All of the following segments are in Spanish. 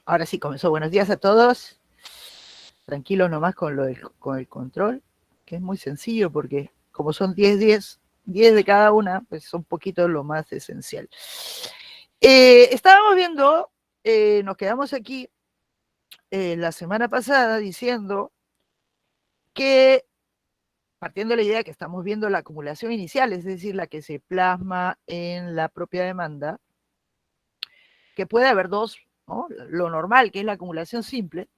Ahora sí comenzó. Buenos días a todos. Tranquilos nomás con el control, que es muy sencillo porque como son 10 de cada una, pues son poquito lo más esencial. Estábamos viendo, nos quedamos aquí la semana pasada diciendo que, partiendo de la idea que estamos viendo la acumulación inicial, es decir, la que se plasma en la propia demanda, que puede haber dos, ¿no? Lo normal, que es la acumulación simple,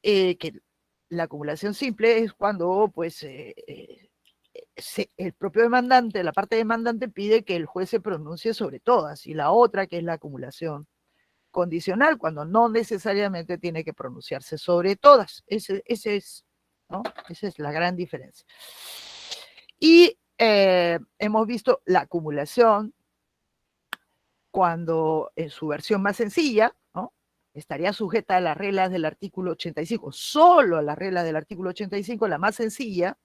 que la acumulación simple es cuando pues el propio demandante, la parte demandante pide que el juez se pronuncie sobre todas, y la otra que es la acumulación condicional, cuando no necesariamente tiene que pronunciarse sobre todas. ¿No? Esa es la gran diferencia. Y hemos visto la acumulación cuando en su versión más sencilla, ¿no? Estaría sujeta a las reglas del artículo 85, solo a las reglas del artículo 85, la más sencilla,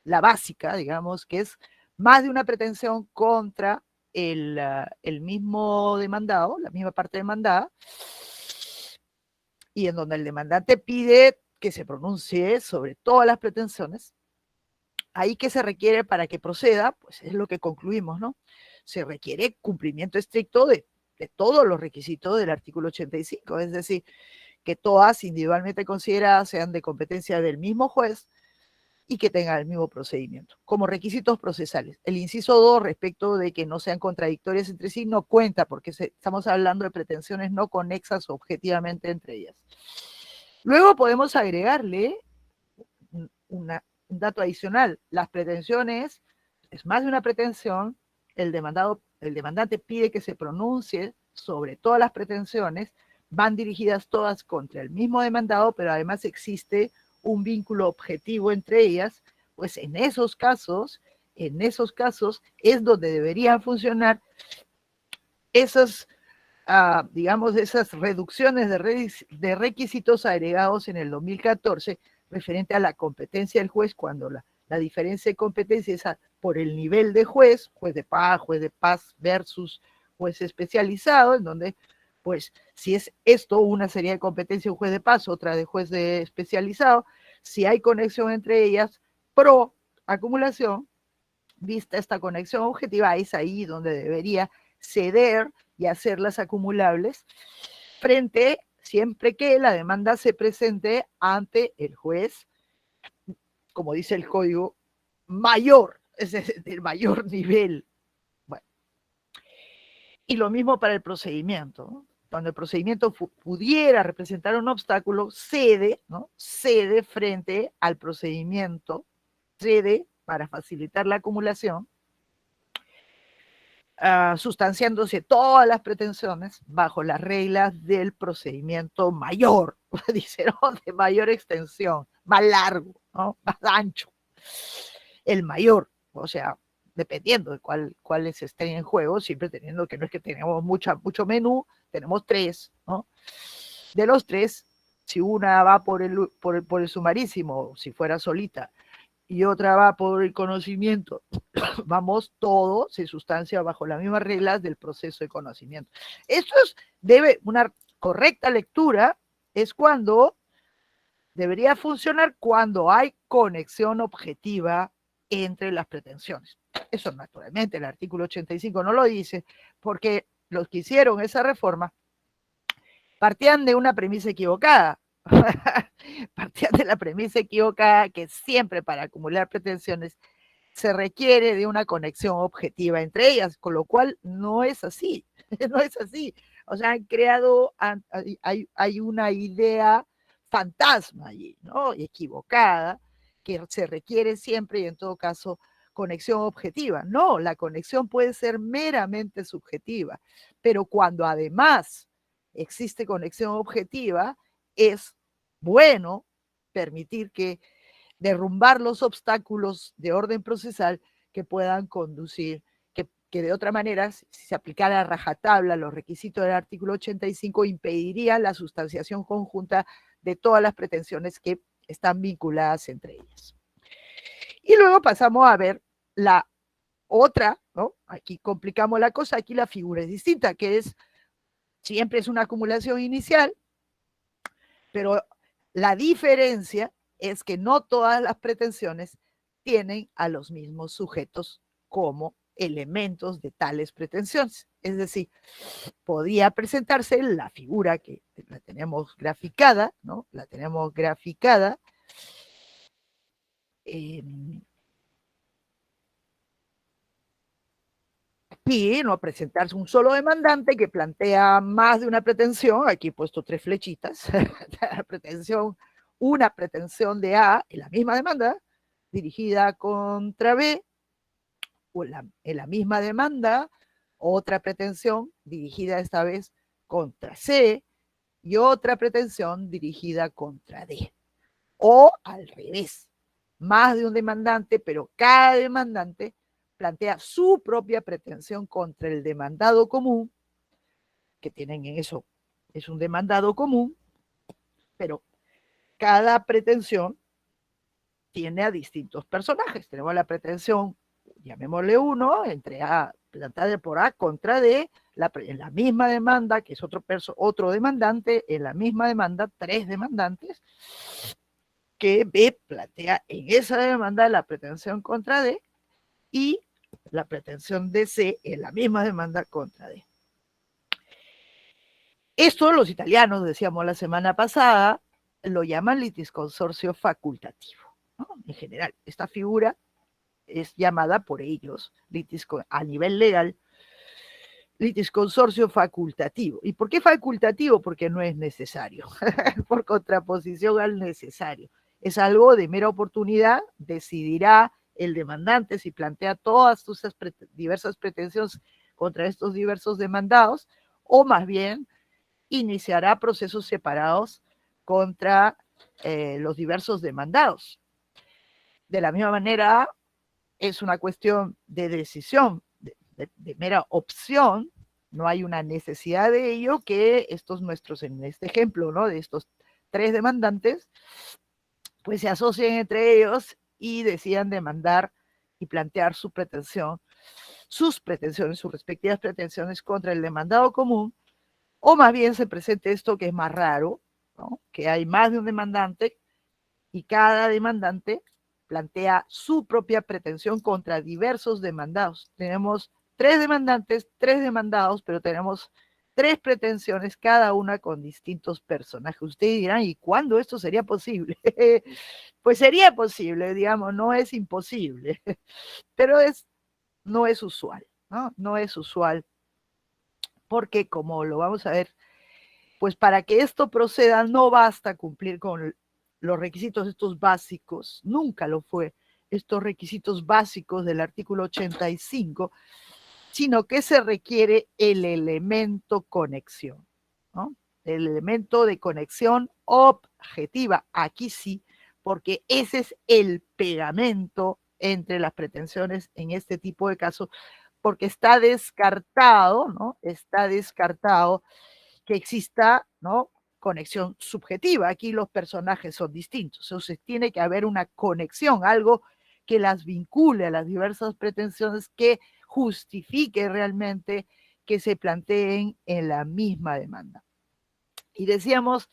la básica, digamos, que es más de una pretensión contra el mismo demandado, la misma parte demandada, y en donde el demandante pide que se pronuncie sobre todas las pretensiones. Ahí que se requiere para que proceda, pues es lo que concluimos, ¿no? Se requiere cumplimiento estricto de todos los requisitos del artículo 85, es decir, que todas individualmente consideradas sean de competencia del mismo juez y que tengan el mismo procedimiento. Como requisitos procesales, el inciso 2 respecto de que no sean contradictorias entre sí no cuenta porque estamos hablando de pretensiones no conexas objetivamente entre ellas. Luego podemos agregarle un dato adicional. Las pretensiones, es más de una pretensión, el demandante pide que se pronuncie sobre todas las pretensiones, van dirigidas todas contra el mismo demandado, pero además existe un vínculo objetivo entre ellas, pues en esos casos es donde deberían funcionar esas, digamos, esas reducciones de requisitos agregados en el 2014 referente a la competencia del juez, cuando la diferencia de competencia es por el nivel de juez de paz versus juez especializado, en donde, pues, si es esto, una sería de competencia de un juez de paz, otra de juez de especializado, si hay conexión entre ellas, pro acumulación, vista esta conexión objetiva, es ahí donde debería ceder y hacerlas acumulables, frente, siempre que la demanda se presente ante el juez, como dice el código, mayor, es decir, mayor nivel. Bueno, y lo mismo para el procedimiento, ¿no? Cuando el procedimiento pudiera representar un obstáculo, cede, ¿no? Cede frente al procedimiento, cede para facilitar la acumulación, sustanciándose todas las pretensiones bajo las reglas del procedimiento mayor, dice, ¿no? De mayor extensión, más largo, ¿no? Más ancho. El mayor, o sea, dependiendo de cuáles estén en juego, siempre teniendo que no es que tenemos mucho menú, tenemos tres, ¿no? De los tres, si una va por el sumarísimo, si fuera solita, y otra va por el conocimiento, vamos, todo se sustancia bajo las mismas reglas del proceso de conocimiento. Esto debe, una correcta lectura es cuando debería funcionar cuando hay conexión objetiva entre las pretensiones. Eso naturalmente el artículo 85 no lo dice, porque los que hicieron esa reforma partían de una premisa equivocada. Partían de la premisa equivocada que siempre para acumular pretensiones se requiere de una conexión objetiva entre ellas, con lo cual no es así, no es así. O sea, han creado, hay una idea fantasma allí, ¿no? Y equivocada, que se requiere siempre y en todo caso conexión objetiva. No, la conexión puede ser meramente subjetiva, pero cuando además existe conexión objetiva, es bueno permitir que derrumbar los obstáculos de orden procesal que puedan conducir, que de otra manera, si se aplicara a rajatabla los requisitos del artículo 85, impediría la sustanciación conjunta de todas las pretensiones que están vinculadas entre ellas. Y luego pasamos a ver la otra, ¿no? Aquí complicamos la cosa, aquí la figura es distinta, que es Siempre es una acumulación inicial, pero la diferencia es que no todas las pretensiones tienen a los mismos sujetos como elementos de tales pretensiones. Es decir, podría presentarse la figura que la tenemos graficada, ¿no? La tenemos graficada. Aquí, ¿no? Presentarse un solo demandante que plantea más de una pretensión, aquí he puesto 3 flechitas, una pretensión de A en la misma demanda, dirigida contra B, o en la misma demanda, otra pretensión dirigida esta vez contra C, y otra pretensión dirigida contra D. O al revés, más de un demandante, pero cada demandante plantea su propia pretensión contra el demandado común, que tienen en eso, es un demandado común, pero cada pretensión tiene a distintos personajes. Tenemos la pretensión, llamémosle 1, entre A, plantada por A contra D, en la misma demanda, que es otro demandante, en la misma demanda, 3 demandantes, que B plantea en esa demanda la pretensión contra D y la pretensión de C en la misma demanda contra D. Esto los italianos, decíamos la semana pasada, lo llaman litisconsorcio facultativo, ¿no? En general, esta figura es llamada por ellos, a nivel legal, litisconsorcio facultativo. ¿Y por qué facultativo? Porque no es necesario, por contraposición al necesario. Es algo de mera oportunidad, decidirá el demandante si plantea todas sus diversas pretensiones contra estos diversos demandados, o más bien iniciará procesos separados contra los diversos demandados. De la misma manera, es una cuestión de decisión, de mera opción, no hay una necesidad de ello que estos nuestros, en este ejemplo, ¿no? De estos 3 demandantes, pues se asocien entre ellos y decidan demandar y plantear su pretensión, sus pretensiones, sus respectivas pretensiones contra el demandado común, o más bien se presente esto que es más raro, ¿no? Que hay más de un demandante y cada demandante plantea su propia pretensión contra diversos demandados. Tenemos 3 demandantes, 3 demandados, pero tenemos 3 pretensiones, cada una con distintos personajes. Ustedes dirán, ¿y cuándo esto sería posible? Pues sería posible, digamos, no es imposible, pero no es usual, ¿no? No es usual, porque como lo vamos a ver, pues para que esto proceda no basta cumplir con los requisitos estos básicos, nunca lo fue, estos requisitos básicos del artículo 85, sino que se requiere el elemento conexión, ¿no? El elemento de conexión objetiva, aquí sí, porque ese es el pegamento entre las pretensiones en este tipo de casos, porque está descartado, ¿no? Está descartado que exista, ¿no? Conexión subjetiva. Aquí los personajes son distintos. Entonces tiene que haber una conexión, algo que las vincule a las diversas pretensiones, que justifique realmente que se planteen en la misma demanda. Y decíamos,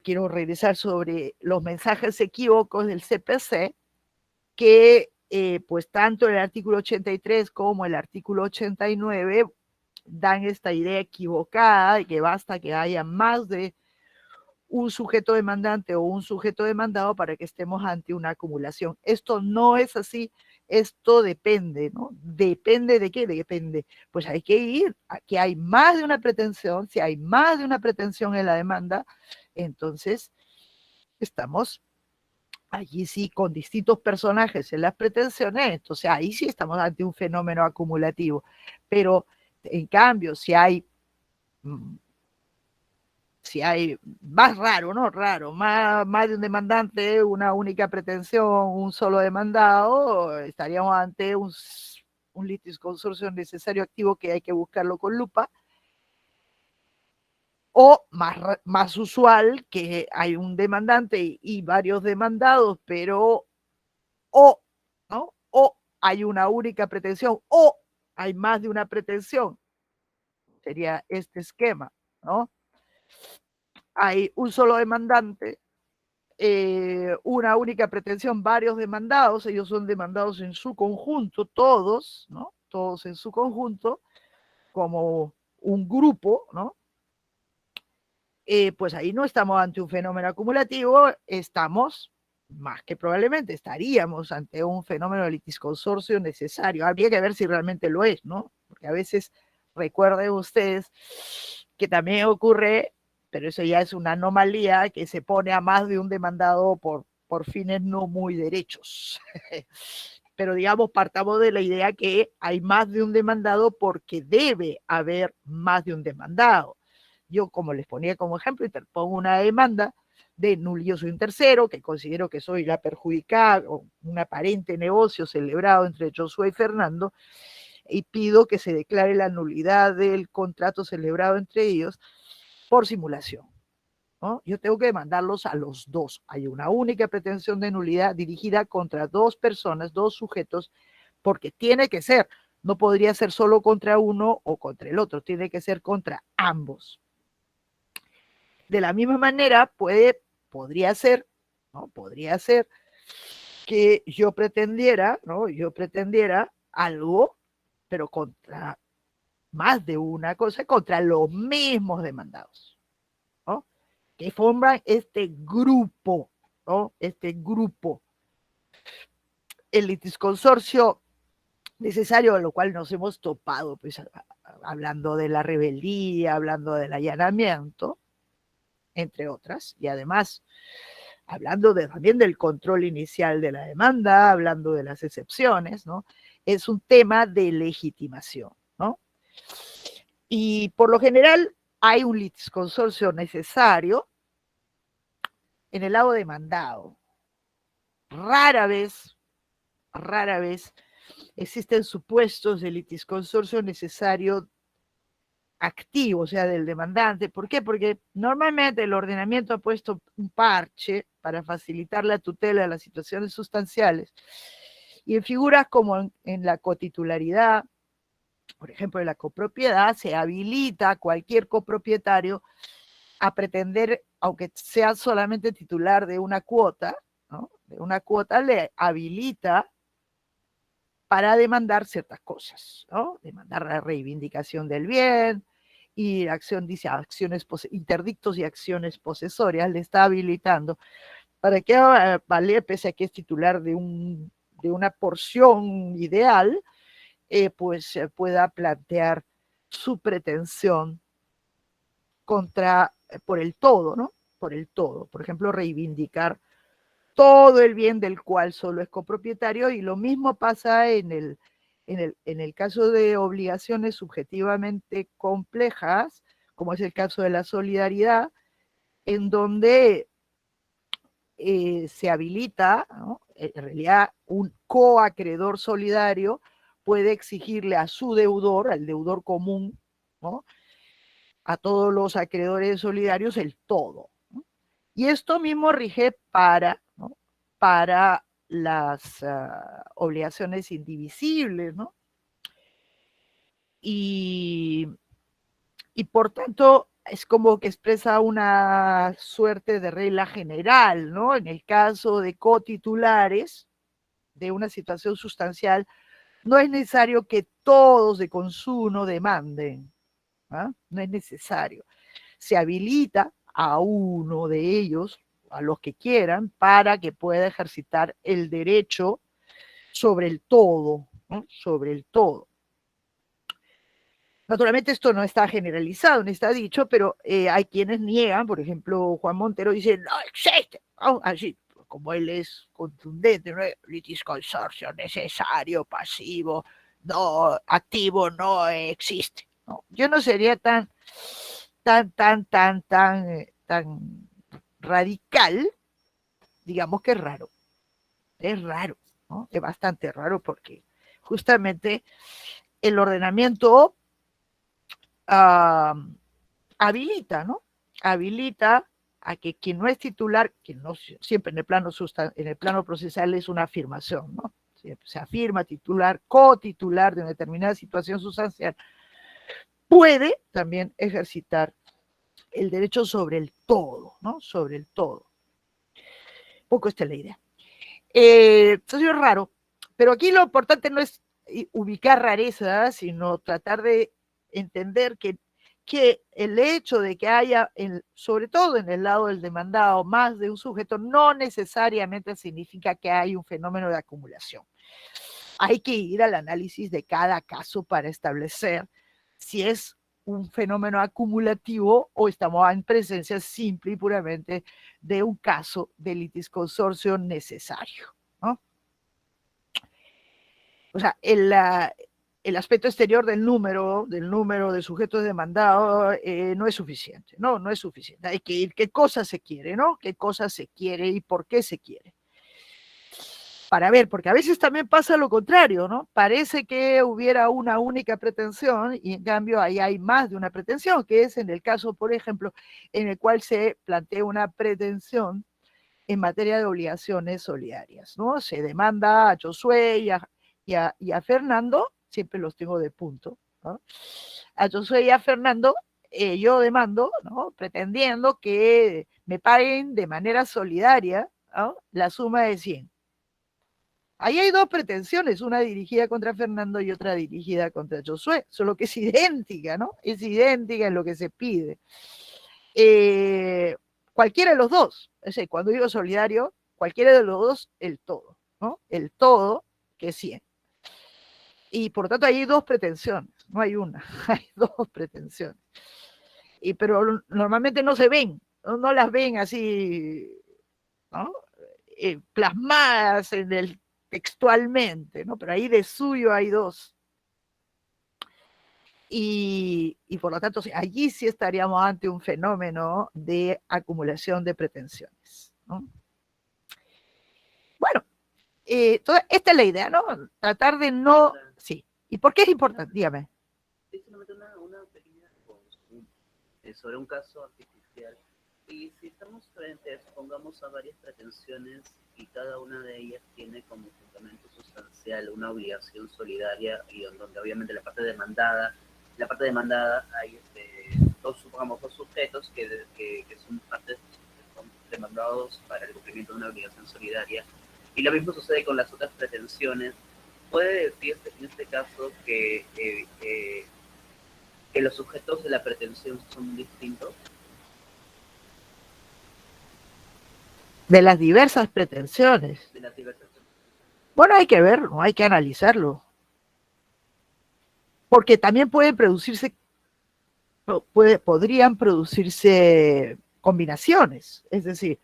quiero regresar sobre los mensajes equívocos del CPC, que pues tanto el artículo 83 como el artículo 89 dan esta idea equivocada de que basta que haya más de un sujeto demandante o un sujeto demandado para que estemos ante una acumulación. Esto no es así, esto depende, ¿no? ¿Depende de qué? Depende. Pues hay que ir a que hay más de una pretensión. Si hay más de una pretensión en la demanda, entonces estamos allí sí con distintos personajes en las pretensiones, entonces ahí sí estamos ante un fenómeno acumulativo. Pero en cambio, si hay más raro, ¿no? Raro, más de un demandante, una única pretensión, un solo demandado, estaríamos ante un litisconsorcio necesario activo que hay que buscarlo con lupa. O más usual, que hay un demandante y varios demandados, pero ¿no? O hay una única pretensión, o hay más de una pretensión, sería este esquema, ¿no? Hay un solo demandante, una única pretensión, varios demandados, ellos son demandados en su conjunto, todos, ¿no? Todos en su conjunto, como un grupo, ¿no? Pues ahí no estamos ante un fenómeno acumulativo, estamos, más que probablemente, estaríamos ante un fenómeno de litisconsorcio necesario. Habría que ver si realmente lo es, ¿no? Porque a veces, recuerden ustedes, que también ocurre, pero eso ya es una anomalía, que se pone a más de un demandado por fines no muy derechos. Pero digamos, partamos de la idea que hay más de un demandado porque debe haber más de un demandado. Yo, como les ponía como ejemplo, interpongo una demanda de yo soy un tercero, que considero que soy la perjudicada, o un aparente negocio celebrado entre Josué y Fernando, y pido que se declare la nulidad del contrato celebrado entre ellos por simulación, ¿no? Yo tengo que demandarlos a los dos. Hay una única pretensión de nulidad dirigida contra dos personas, dos sujetos, porque tiene que ser, no podría ser solo contra uno o contra el otro, tiene que ser contra ambos. De la misma manera, podría ser, ¿no? Podría ser que yo pretendiera, ¿no? Yo pretendiera algo, pero contra más de una cosa, contra los mismos demandados, ¿no? Que forman este grupo, ¿no? Este grupo. El litisconsorcio necesario, a lo cual nos hemos topado, pues, hablando de la rebeldía, hablando del allanamiento, entre otras, y además hablando también del control inicial de la demanda, hablando de las excepciones, ¿no? Es un tema de legitimación, ¿no? Y por lo general hay un litisconsorcio necesario en el lado demandado. Rara vez existen supuestos de litisconsorcio necesario activo, o sea, del demandante. ¿Por qué? Porque normalmente el ordenamiento ha puesto un parche para facilitar la tutela de las situaciones sustanciales, y en figuras como en la cotitularidad, por ejemplo, en la copropiedad, se habilita a cualquier copropietario a pretender, aunque sea solamente titular de una cuota, ¿no? De una cuota, le habilita para demandar ciertas cosas, ¿no? Demandar la reivindicación del bien, y acción, dice, acciones, interdictos y acciones posesorias, le está habilitando para que Valer, pese a que es titular de una porción ideal, pues pueda plantear su pretensión contra, por el todo, ¿no? Por el todo. Por ejemplo, reivindicar todo el bien del cual solo es copropietario, y lo mismo pasa en el caso de obligaciones subjetivamente complejas, como es el caso de la solidaridad, en donde se habilita, ¿no? En realidad, un coacreedor solidario puede exigirle a su deudor, al deudor común, ¿no? A todos los acreedores solidarios el todo, ¿no? Y esto mismo rige para, ¿no? Para las obligaciones indivisibles, ¿no? Y por tanto es como que expresa una suerte de regla general, ¿no? En el caso de cotitulares de una situación sustancial, no es necesario que todos de consumo demanden, ¿ah? No es necesario. Se habilita a uno de ellos, a los que quieran, para que pueda ejercitar el derecho sobre el todo, ¿no? Sobre el todo. Naturalmente esto no está generalizado, no está dicho, pero hay quienes niegan. Por ejemplo, Juan Montero dice, no existe, ¿no? Así, como él es contundente, ¿no? Litisconsorcio necesario, pasivo, no, activo, no existe, ¿no? Yo no sería tan radical. Digamos que es raro, ¿no? Es bastante raro, porque justamente el ordenamiento habilita, ¿no? Habilita a que quien no es titular, que no siempre en el plano procesal es una afirmación, ¿no? Se afirma titular, cotitular de una determinada situación sustancial, puede también ejercitar el derecho sobre el todo, ¿no? Sobre el todo. Poco esta es la idea. Eso es raro, pero aquí lo importante no es ubicar rarezas, sino tratar de entender que el hecho de que haya, sobre todo en el lado del demandado, más de un sujeto, no necesariamente significa que hay un fenómeno de acumulación. Hay que ir al análisis de cada caso para establecer si es un fenómeno acumulativo o estamos en presencia simple y puramente de un caso de litis consorcio necesario, ¿no? O sea, el aspecto exterior del número de sujetos demandados no es suficiente, no es suficiente. Hay que ir qué cosa se quiere, ¿no? Qué cosa se quiere y por qué se quiere. Para ver, porque a veces también pasa lo contrario, ¿no? Parece que hubiera una única pretensión y en cambio ahí hay más de una pretensión, que es en el caso, por ejemplo, en el cual se plantea una pretensión en materia de obligaciones solidarias, ¿no? Se demanda a Josué y a Fernando, siempre los tengo de punto, ¿no? A Josué y a Fernando, yo demando, ¿no? Pretendiendo que me paguen de manera solidaria, ¿no? La suma de 100. Ahí hay dos pretensiones, una dirigida contra Fernando y otra dirigida contra Josué, solo que es idéntica, ¿no? Es idéntica en lo que se pide. Cualquiera de los dos, es decir, cuando digo solidario, cualquiera de los dos, el todo, ¿no? El todo, que es 100. Y por lo tanto hay dos pretensiones, no hay una, hay dos pretensiones. Pero normalmente no se ven, no las ven así, ¿no? Plasmadas en el textualmente, ¿no? Pero ahí de suyo hay dos. Y por lo tanto, allí sí estaríamos ante un fenómeno de acumulación de pretensiones, ¿no? Bueno, esta es la idea, ¿no? Tratar de no... Sí. ¿Y por qué es importante? Dígame. Es solamente una pequeña consulta sobre un caso artificial. Y si estamos frente, supongamos, a varias pretensiones y cada una de ellas tiene como fundamento sustancial una obligación solidaria y donde obviamente la parte demandada hay supongamos dos sujetos que son partes que son demandados para el cumplimiento de una obligación solidaria, y lo mismo sucede con las otras pretensiones. Puede decirse en este caso que los sujetos de la pretensión son distintos. De las diversas pretensiones. De las diversas. Bueno, hay que verlo, hay que analizarlo. Porque también podrían producirse combinaciones. Es decir,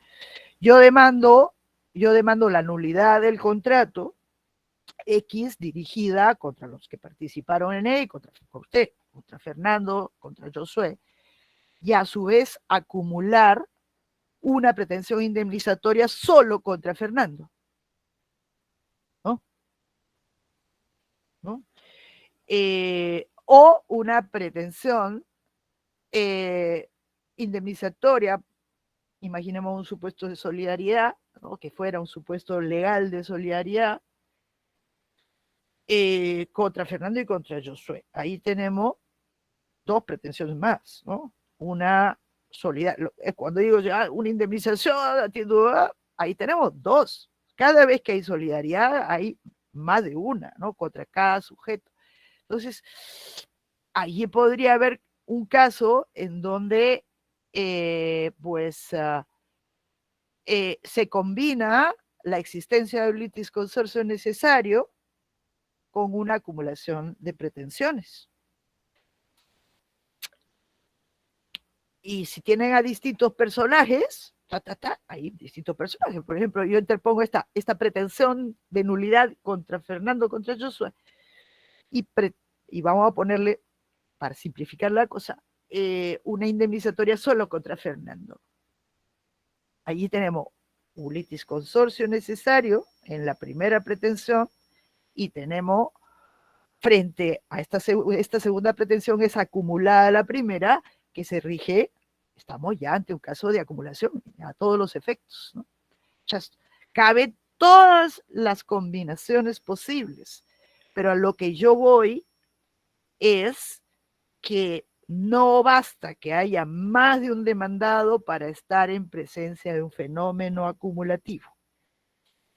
yo demando la nulidad del contrato X dirigida contra los que participaron en él, contra usted, contra Fernando, contra Josué, y a su vez acumular una pretensión indemnizatoria solo contra Fernando. ¿No? O una pretensión indemnizatoria, imaginemos un supuesto de solidaridad, ¿no? Que fuera un supuesto legal de solidaridad, contra Fernando y contra Josué. Ahí tenemos dos pretensiones más, ¿no? Una solidaridad, cuando digo ya una indemnización, ahí tenemos dos. Cada vez que hay solidaridad hay más de una, ¿no? Contra cada sujeto. Entonces, allí podría haber un caso en donde se combina la existencia de un litis consorcio necesario con una acumulación de pretensiones. Y si tienen a distintos personajes, hay distintos personajes. Por ejemplo, yo interpongo esta pretensión de nulidad contra Fernando, contra Josué, y vamos a ponerle, para simplificar la cosa, una indemnizatoria solo contra Fernando. Allí tenemos un litis consorcio necesario en la primera pretensión y tenemos frente a esta segunda pretensión es acumulada a la primera, que se rige, estamos ya ante un caso de acumulación a todos los efectos, ¿no? Caben todas las combinaciones posibles, pero a lo que yo voy es que no basta que haya más de un demandado para estar en presencia de un fenómeno acumulativo.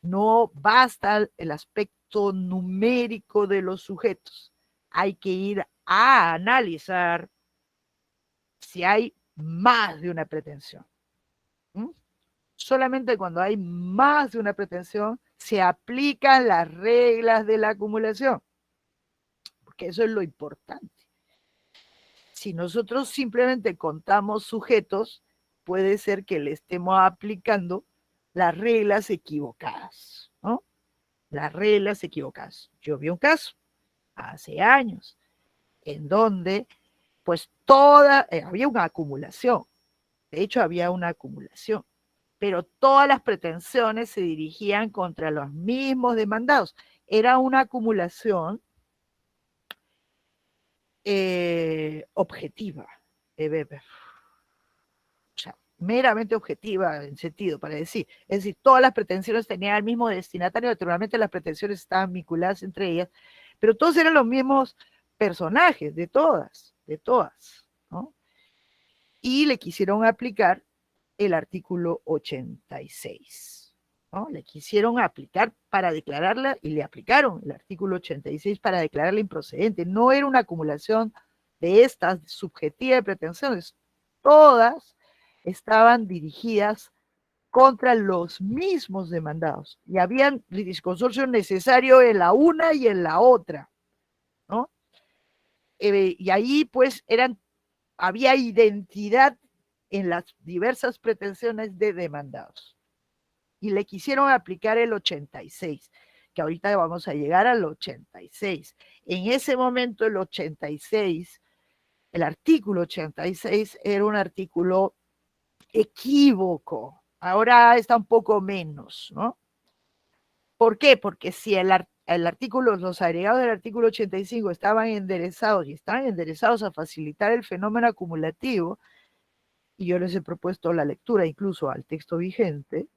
No basta el aspecto numérico de los sujetos. Hay que ir a analizar si hay más de una pretensión. ¿Mm? Solamente cuando hay más de una pretensión se aplican las reglas de la acumulación, porque eso es lo importante. Si nosotros simplemente contamos sujetos, puede ser que le estemos aplicando las reglas equivocadas, ¿no? Las reglas equivocadas. Yo vi un caso hace años en donde pues había una acumulación, de hecho había una acumulación, pero todas las pretensiones se dirigían contra los mismos demandados. Era una acumulación objetiva, o sea, meramente objetiva en sentido, para decir, es decir, todas las pretensiones tenían el mismo destinatario, naturalmente las pretensiones estaban vinculadas entre ellas, pero todos eran los mismos personajes, de todas, ¿no? Y le quisieron aplicar el artículo 86, ¿no? Le quisieron aplicar para declararla, y le aplicaron el artículo 86 para declararla improcedente. No era una acumulación de estas subjetiva de pretensiones, todas estaban dirigidas contra los mismos demandados, y habían litisconsorcio necesario en la una y en la otra, ¿no? Y ahí pues había identidad en las diversas pretensiones de demandados. Y le quisieron aplicar el 86, que ahorita vamos a llegar al 86. En ese momento el 86, el artículo 86 era un artículo equívoco. Ahora está un poco menos, ¿no? ¿Por qué? Porque si el artículo, los agregados del artículo 85 estaban enderezados y están enderezados a facilitar el fenómeno acumulativo, y yo les he propuesto la lectura incluso al texto vigente,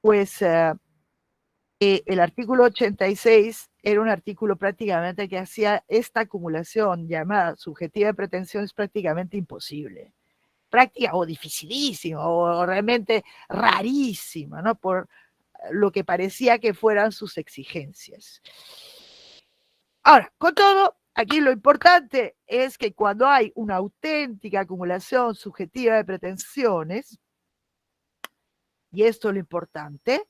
pues el artículo 86 era un artículo prácticamente que hacía esta acumulación llamada subjetiva de pretensiones prácticamente imposible, práctica o dificilísima o realmente rarísima, ¿no? Por lo que parecía que fueran sus exigencias. Ahora, con todo, aquí lo importante es que cuando hay una auténtica acumulación subjetiva de pretensiones, y esto es lo importante,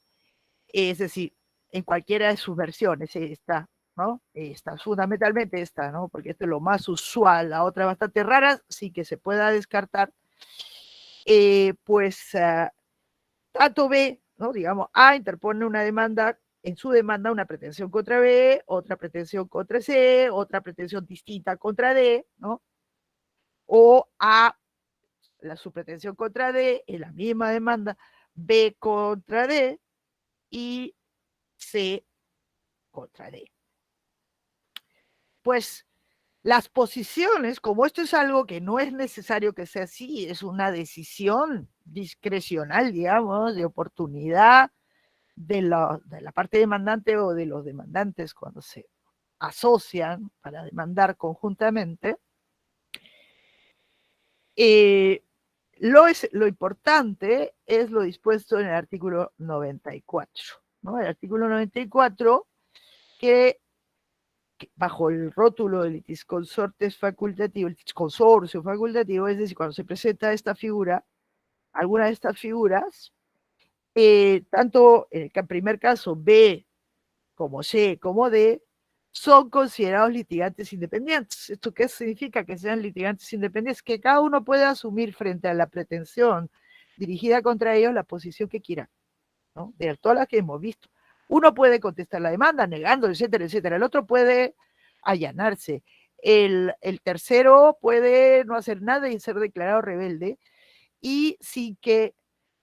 es decir, en cualquiera de sus versiones, esta, ¿no? Esta, fundamentalmente esta, ¿no? Porque esto es lo más usual, la otra bastante rara, sí que se pueda descartar, pues tanto B, ¿no? Digamos, A interpone una demanda, en su demanda una pretensión contra B, otra pretensión contra C, otra pretensión distinta contra D, ¿no? O A, su pretensión contra D, en la misma demanda, B contra D y C contra D. Pues las posiciones, como esto es algo que no es necesario que sea así, es una decisión discrecional, digamos, de oportunidad de la parte demandante o de los demandantes cuando se asocian para demandar conjuntamente, lo importante es lo dispuesto en el artículo 94, ¿no? El artículo 94 que bajo el rótulo de litisconsortes facultativo, el litisconsorcio facultativo, es decir, cuando se presenta esta figura, alguna de estas figuras, tanto en el primer caso B como C como D, son considerados litigantes independientes. ¿Esto qué significa que sean litigantes independientes? Que cada uno puede asumir frente a la pretensión dirigida contra ellos la posición que quiera, ¿no? De todas las que hemos visto. Uno puede contestar la demanda negando, etcétera, etcétera. El otro puede allanarse. El tercero puede no hacer nada y ser declarado rebelde, y sin que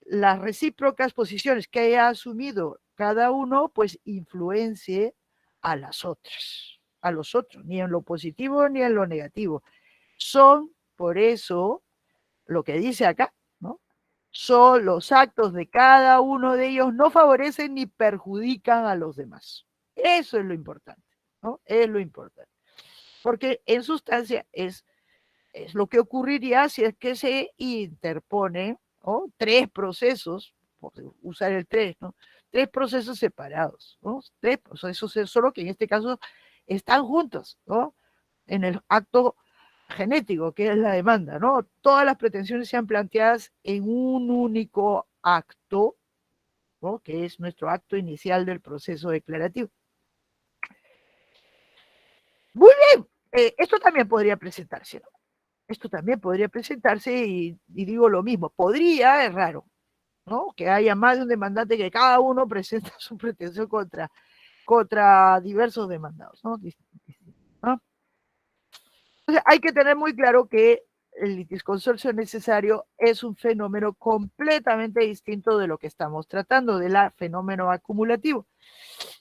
las recíprocas posiciones que haya asumido cada uno, pues influencie a las otras, a los otros, ni en lo positivo ni en lo negativo. Son, por eso, lo que dice acá, ¿no? Son los actos de cada uno de ellos, no favorecen ni perjudican a los demás. Eso es lo importante, ¿no? Es lo importante. Porque en sustancia es Es lo que ocurriría si es que se interponen, ¿no?, tres procesos, por usar el tres, ¿no? Tres procesos separados, ¿no? Tres procesos, solo que en este caso están juntos, ¿no? En el acto genético, que es la demanda, ¿no? Todas las pretensiones sean planteadas en un único acto, ¿no?, que es nuestro acto inicial del proceso declarativo. Muy bien, esto también podría presentarse, ¿no? Esto también podría presentarse y digo lo mismo, podría, es raro, ¿no?, que haya más de un demandante, que cada uno presenta su pretensión contra diversos demandados, ¿no? ¿No? Entonces, hay que tener muy claro que el litisconsorcio necesario es un fenómeno completamente distinto de lo que estamos tratando, del fenómeno acumulativo.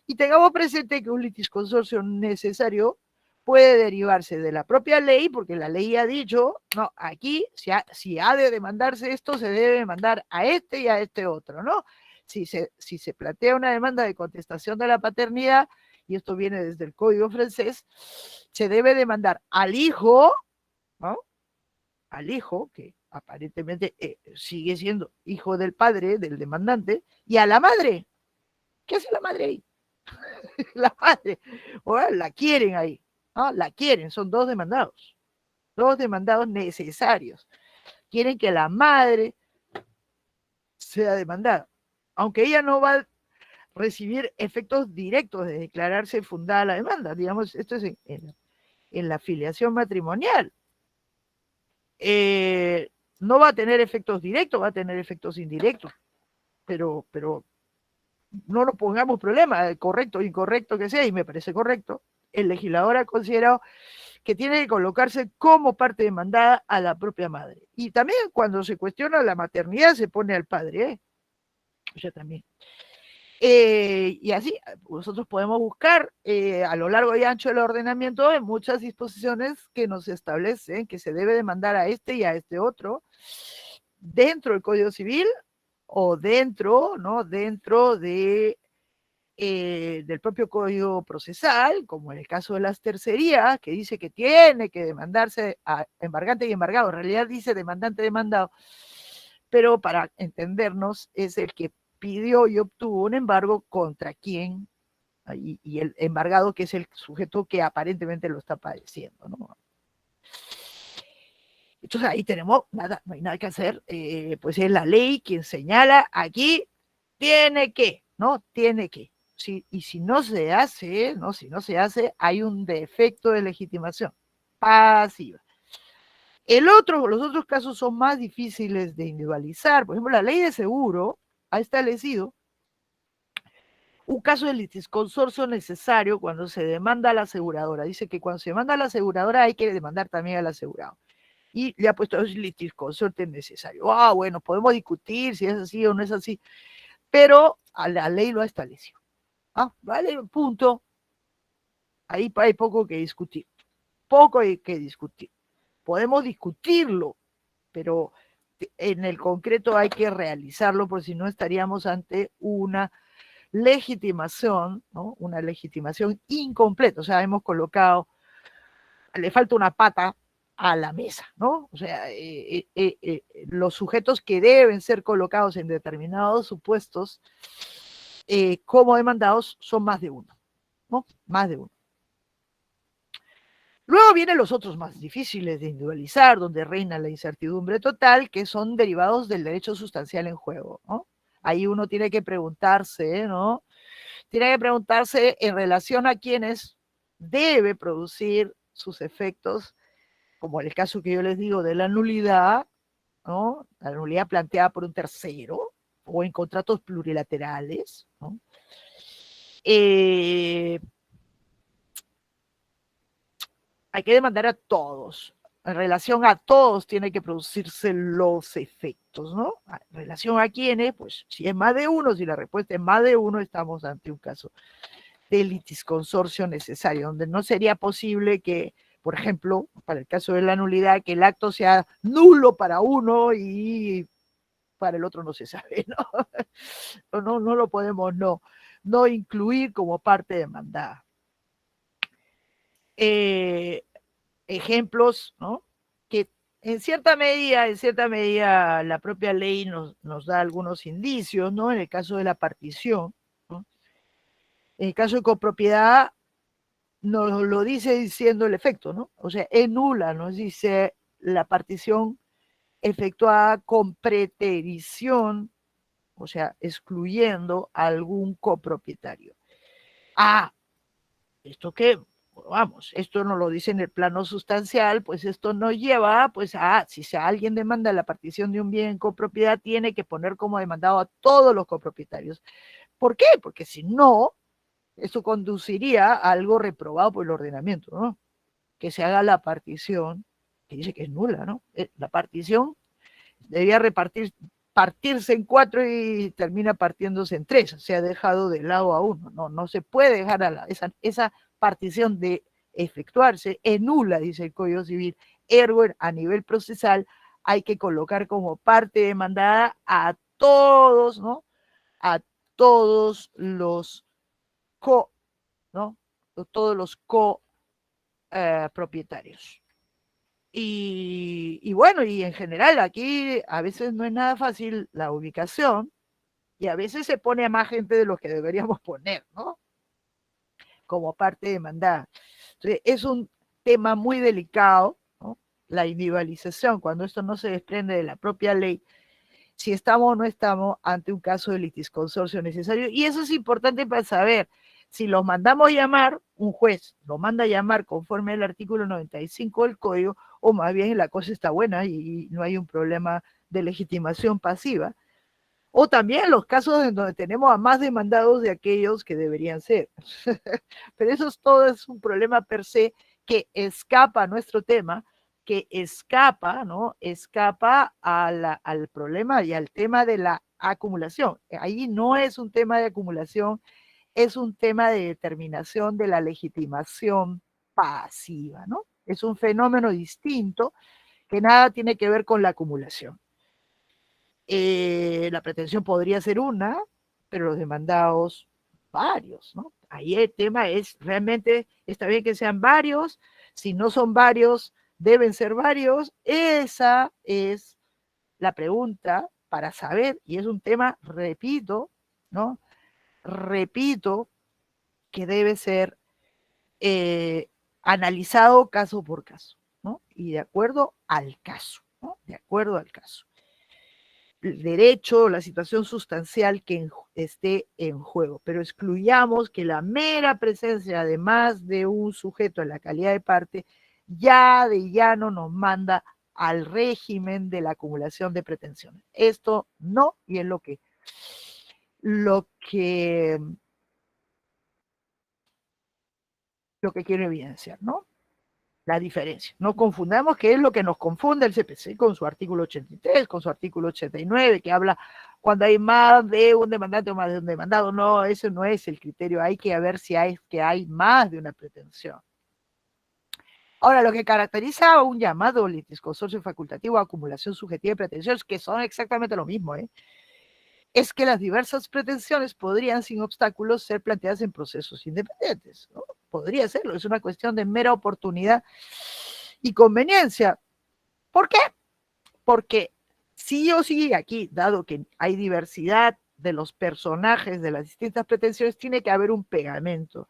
Y tengamos presente que un litisconsorcio necesario puede derivarse de la propia ley, porque la ley ha dicho, no, aquí si ha de demandarse esto, se debe demandar a este y a este otro, ¿no? Si se plantea una demanda de contestación de la paternidad, y esto viene desde el Código francés, se debe demandar al hijo, ¿no?, al hijo, que aparentemente sigue siendo hijo del padre, del demandante, y a la madre. ¿Qué hace la madre ahí? La madre, bueno, la quieren ahí, ¿no? La quieren, son dos demandados necesarios. Quieren que la madre sea demandada, aunque ella no va a recibir efectos directos de declararse fundada la demanda. Digamos, esto es en la afiliación matrimonial. No va a tener efectos directos, va a tener efectos indirectos, pero no nos pongamos problema, correcto o incorrecto que sea, y me parece correcto, el legislador ha considerado que tiene que colocarse como parte demandada a la propia madre. Y también cuando se cuestiona la maternidad se pone al padre, ¿eh? O sea, también. Y así, nosotros podemos buscar a lo largo y ancho del ordenamiento en muchas disposiciones que nos establecen que se debe demandar a este y a este otro dentro del Código Civil o dentro, ¿no?, dentro del propio Código Procesal, como en el caso de las tercerías, que dice que tiene que demandarse a embargante y embargado. En realidad dice demandante, demandado, pero para entendernos es el que pidió y obtuvo un embargo contra quién, y el embargado, que es el sujeto que aparentemente lo está padeciendo, ¿no? Entonces ahí tenemos nada, no hay nada que hacer, pues es la ley quien señala aquí, tiene que, ¿no? Tiene que. Sí, y si no se hace, ¿no?, si no se hace, hay un defecto de legitimación pasiva. Los otros casos son más difíciles de individualizar. Por ejemplo, la ley de seguro ha establecido un caso de litisconsorcio necesario cuando se demanda a la aseguradora. Dice que cuando se demanda a la aseguradora hay que demandar también al asegurado. Y le ha puesto el litisconsorcio necesario. Ah, bueno, podemos discutir si es así o no es así, pero a la ley lo ha establecido. Ah, vale, punto. Ahí hay poco que discutir. Poco hay que discutir. Podemos discutirlo, pero en el concreto hay que realizarlo, porque si no estaríamos ante una legitimación, ¿no?, una legitimación incompleta. O sea, hemos colocado, le falta una pata a la mesa, ¿no? O sea, los sujetos que deben ser colocados en determinados supuestos como demandados son más de uno, ¿no? Más de uno. Luego vienen los otros más difíciles de individualizar, donde reina la incertidumbre total, que son derivados del derecho sustancial en juego, ¿no? Ahí uno tiene que preguntarse, ¿no? Tiene que preguntarse en relación a quienes debe producir sus efectos, como el caso que yo les digo de la nulidad, ¿no?, la nulidad planteada por un tercero o en contratos plurilaterales, ¿no? Hay que demandar a todos. En relación a todos tiene que producirse los efectos, ¿no? En relación a quiénes, pues si es más de uno, si la respuesta es más de uno, estamos ante un caso de litisconsorcio necesario, donde no sería posible que, por ejemplo, para el caso de la nulidad, que el acto sea nulo para uno y para el otro no se sabe, ¿no? No lo podemos no incluir como parte demandada. Ejemplos, ¿no? que en cierta medida, la propia ley nos da algunos indicios, ¿no? En el caso de la partición, ¿no? En el caso de copropiedad, nos lo dice diciendo el efecto, ¿no? O sea, es nula, nos dice la partición efectuada con preterición, o sea, excluyendo a algún copropietario. Ah, esto que, vamos, esto no lo dice en el plano sustancial, pues esto nos lleva, pues si alguien demanda la partición de un bien en copropiedad, tiene que poner como demandado a todos los copropietarios. ¿Por qué? Porque si no, eso conduciría a algo reprobado por el ordenamiento, ¿no? Que se haga la partición, que dice que es nula, ¿no? La partición debía partirse en 4 y termina partiéndose en 3, se ha dejado de lado a uno, no se puede dejar esa partición de efectuarse, es nula, dice el Código Civil, ergo a nivel procesal hay que colocar como parte demandada a todos, ¿no? A todos los ¿no? Todos los propietarios. Y bueno, y en general aquí a veces no es nada fácil la ubicación y a veces se pone a más gente de lo que deberíamos poner, ¿no? Como parte demandada. Entonces, es un tema muy delicado, ¿no? La individualización, cuando esto no se desprende de la propia ley, si estamos o no estamos ante un caso de litisconsorcio necesario. Y eso es importante para saber si los mandamos llamar, un juez lo manda a llamar conforme al artículo 95 del Código, o más bien la cosa está buena y no hay un problema de legitimación pasiva. O también los casos en donde tenemos a más demandados de aquellos que deberían ser. Pero eso es todo, es un problema per se que escapa a nuestro tema, que escapa, ¿no? Escapa al problema y al tema de la acumulación. Ahí no es un tema de acumulación, es un tema de determinación de la legitimación pasiva, ¿no? Es un fenómeno distinto que nada tiene que ver con la acumulación. La pretensión podría ser una, pero los demandados varios, ¿no? Ahí el tema es, realmente está bien que sean varios, si no son varios, deben ser varios. Esa es la pregunta para saber, y es un tema, repito, ¿no? Repito, que debe ser analizado caso por caso, ¿no? Y de acuerdo al caso, ¿no? De acuerdo al caso. El derecho, la situación sustancial que esté en juego, pero excluyamos que la mera presencia de más de un sujeto en la calidad de parte ya de llano nos manda al régimen de la acumulación de pretensiones. Esto no, y es lo que quiero evidenciar, ¿no? La diferencia. No confundamos qué es lo que nos confunde el CPC con su artículo 83, con su artículo 89, que habla cuando hay más de un demandante o más de un demandado. No, ese no es el criterio. Hay que ver si hay más de una pretensión. Ahora, lo que caracteriza a un llamado litisconsorcio facultativo o acumulación subjetiva de pretensiones, que son exactamente lo mismo, es que las diversas pretensiones podrían sin obstáculos ser planteadas en procesos independientes, ¿no? Podría serlo, es una cuestión de mera oportunidad y conveniencia. ¿Por qué? Porque sí o sí aquí, dado que hay diversidad de los personajes de las distintas pretensiones, tiene que haber un pegamento.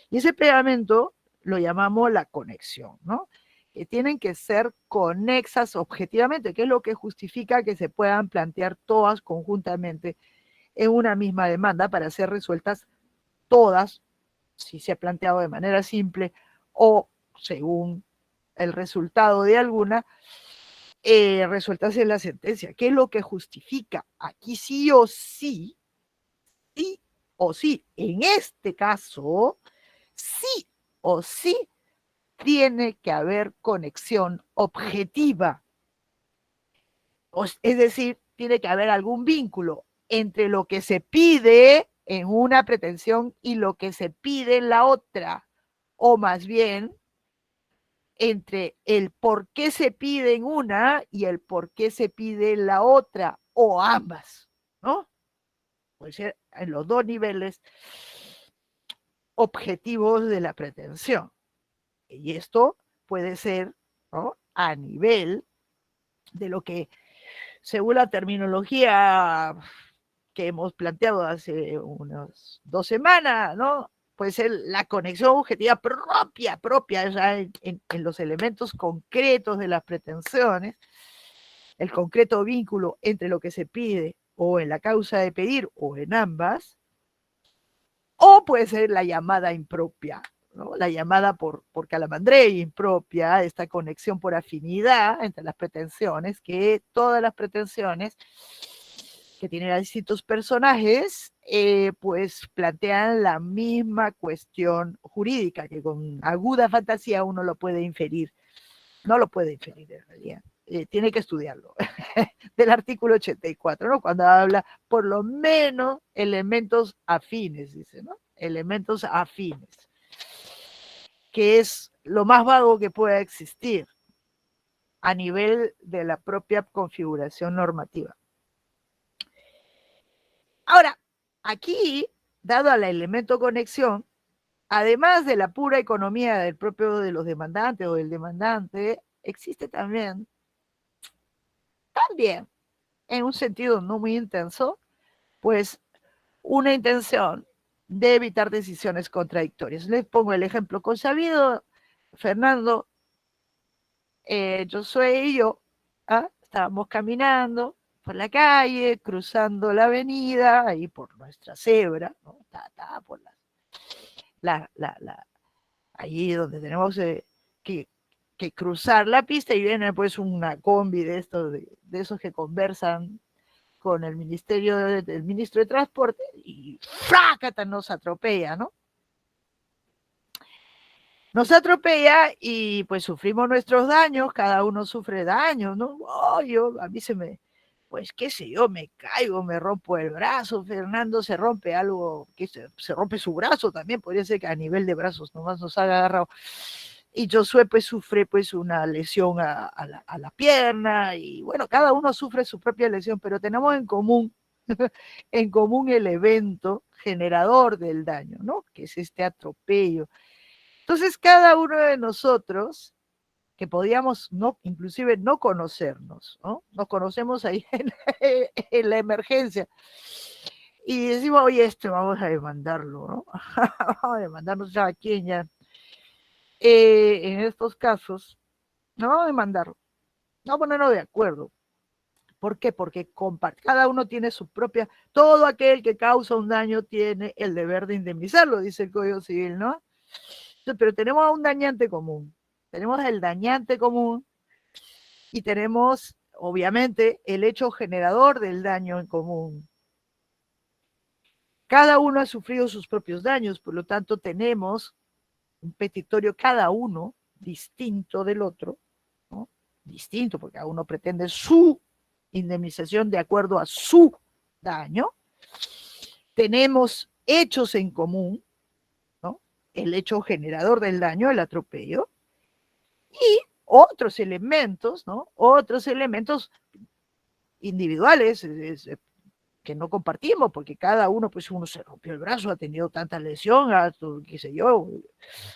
Y ese pegamento lo llamamos la conexión, ¿no? Que tienen que ser conexas objetivamente, que es lo que justifica que se puedan plantear todas conjuntamente en una misma demanda para ser resueltas todas, si se ha planteado de manera simple o según el resultado de alguna, resueltas en la sentencia. ¿Qué es lo que justifica? Aquí sí o sí, sí o sí, en este caso, sí o sí, tiene que haber conexión objetiva. Es decir, tiene que haber algún vínculo entre lo que se pide en una pretensión y lo que se pide en la otra, o más bien entre el por qué se pide en una y el por qué se pide en la otra, o ambas, ¿no? Puede ser en los dos niveles objetivos de la pretensión. Y esto puede ser, ¿no? a nivel de lo que, según la terminología que hemos planteado hace unas 2 semanas, ¿no? Puede ser la conexión objetiva propia ya en los elementos concretos de las pretensiones, el concreto vínculo entre lo que se pide o en la causa de pedir o en ambas, o puede ser la llamada impropia, ¿no? La llamada por Calamandrei impropia, esta conexión por afinidad entre las pretensiones, que todas las pretensiones que tienen a distintos personajes, pues plantean la misma cuestión jurídica, que con aguda fantasía uno lo puede inferir. No lo puede inferir en realidad. Tiene que estudiarlo, del artículo 84, ¿no? Cuando habla por lo menos elementos afines, dice, ¿no? Elementos afines, que es lo más vago que pueda existir a nivel de la propia configuración normativa. Ahora, aquí, dado al elemento conexión, además de la pura economía del propio de los demandantes o del demandante, existe también, en un sentido no muy intenso, pues una intención de evitar decisiones contradictorias. Les pongo el ejemplo consabido. Fernando, Josué y yo, estábamos caminando por la calle, cruzando la avenida, ahí por nuestra cebra, ¿no? Por allí donde tenemos que cruzar la pista, y viene pues una combi de estos, de esos que conversan con el ministerio del ministro de Transporte, y ¡frácata! Nos atropella, ¿no? Nos atropella y pues sufrimos nuestros daños, cada uno sufre daños, ¿no? Oh, a mí pues qué sé yo, me caigo, me rompo el brazo, Fernando se rompe algo, que se rompe su brazo también, podría ser que a nivel de brazos nomás nos haya agarrado. Y Josué pues sufre pues una lesión a la pierna, y bueno, cada uno sufre su propia lesión, pero tenemos en común, en común el evento generador del daño, ¿no? Que es este atropello. Entonces cada uno de nosotros, que podíamos inclusive no conocernos, ¿no? Nos conocemos ahí en la emergencia, y decimos, oye, vamos a demandarlo, ¿no? Vamos a demandarnos ya a quién ya. En estos casos, no vamos a demandarlo, no ponernos de acuerdo. ¿Por qué? Porque cada uno tiene su propia, todo aquel que causa un daño tiene el deber de indemnizarlo, dice el Código Civil, ¿no? Pero tenemos un dañante común, tenemos el dañante común, y tenemos, obviamente, el hecho generador del daño en común. Cada uno ha sufrido sus propios daños, por lo tanto tenemos un petitorio cada uno distinto del otro, ¿no? Distinto, porque cada uno pretende su indemnización de acuerdo a su daño. Tenemos hechos en común, ¿no? El hecho generador del daño, el atropello, y otros elementos, ¿no? Otros elementos individuales que no compartimos, porque cada uno, pues uno se rompió el brazo, ha tenido tanta lesión, qué sé yo,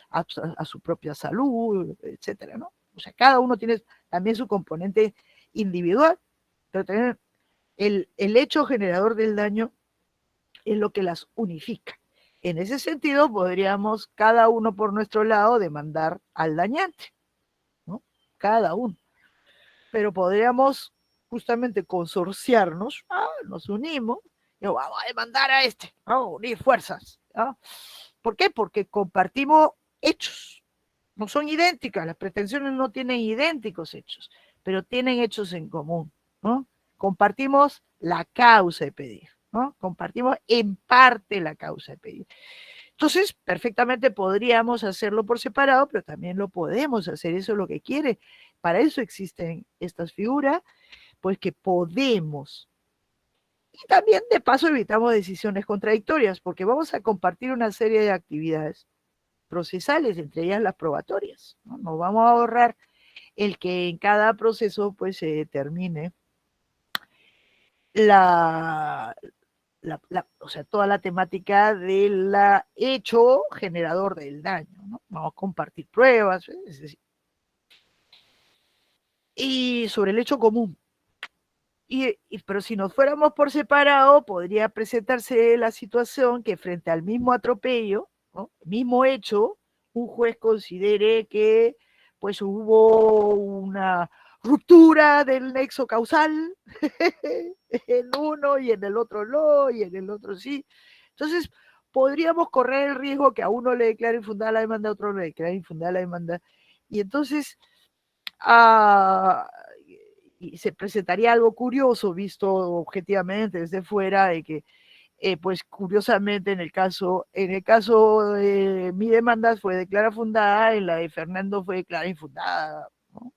a su propia salud, etcétera, ¿no? O sea, cada uno tiene también su componente individual, pero también el hecho generador del daño es lo que las unifica. En ese sentido, podríamos cada uno por nuestro lado demandar al dañante, ¿no? Cada uno. Pero podríamos justamente consorciarnos, nos unimos, y vamos a demandar a vamos a unir fuerzas, ¿no? ¿Por qué? Porque compartimos hechos, no son idénticas, las pretensiones no tienen idénticos hechos, pero tienen hechos en común, ¿no? Compartimos la causa de pedir, ¿no? Compartimos en parte la causa de pedir. Entonces, perfectamente podríamos hacerlo por separado, pero también lo podemos hacer, eso es lo que quiere. Para eso existen estas figuras, pues que podemos. Y también, de paso, evitamos decisiones contradictorias, porque vamos a compartir una serie de actividades procesales, entre ellas las probatorias, ¿no? Nos vamos a ahorrar el que en cada proceso pues se determine o sea, toda la temática del hecho generador del daño, ¿no? Vamos a compartir pruebas, es decir. y sobre el hecho común. Pero si nos fuéramos por separado, podría presentarse la situación que frente al mismo atropello, ¿no? Mismo hecho, un juez considere que pues hubo una ruptura del nexo causal en uno y en el otro no, y en el otro sí. Entonces, podríamos correr el riesgo que a uno le declare infundada la demanda, a otro le declare infundada la demanda. Y entonces, y se presentaría algo curioso visto objetivamente desde fuera, de que pues curiosamente en el caso de mi demanda fue declarada fundada, en la de Fernando fue declarada infundada, ¿no?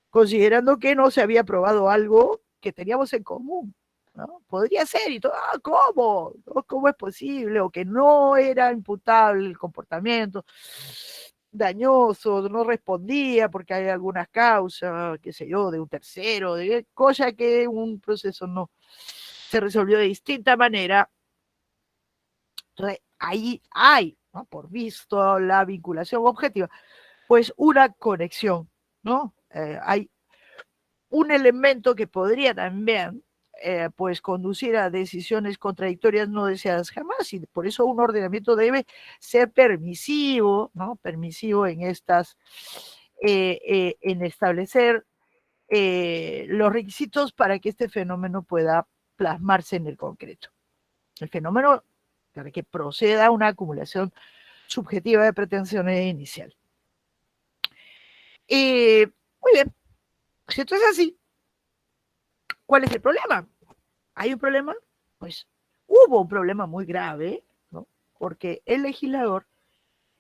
Considerando que no se había probado algo que teníamos en común, ¿no? Podría ser, y todo, ¿cómo? ¿Cómo es posible? O que no era imputable el comportamiento dañoso, no respondía porque hay algunas causas, qué sé yo, de un tercero, de cosa que un proceso no se resolvió de distinta manera. Entonces, ahí hay, ¿no? Por visto la vinculación objetiva, pues una conexión, ¿no? Hay un elemento que podría también pues conducir a decisiones contradictorias no deseadas jamás, y por eso un ordenamiento debe ser permisivo, ¿no? Permisivo en en establecer los requisitos para que este fenómeno pueda plasmarse en el concreto. El fenómeno para que proceda una acumulación subjetiva de pretensiones inicial. Muy bien, si esto es así, ¿cuál es el problema? ¿Hay un problema? Pues hubo un problema muy grave, ¿no? Porque el legislador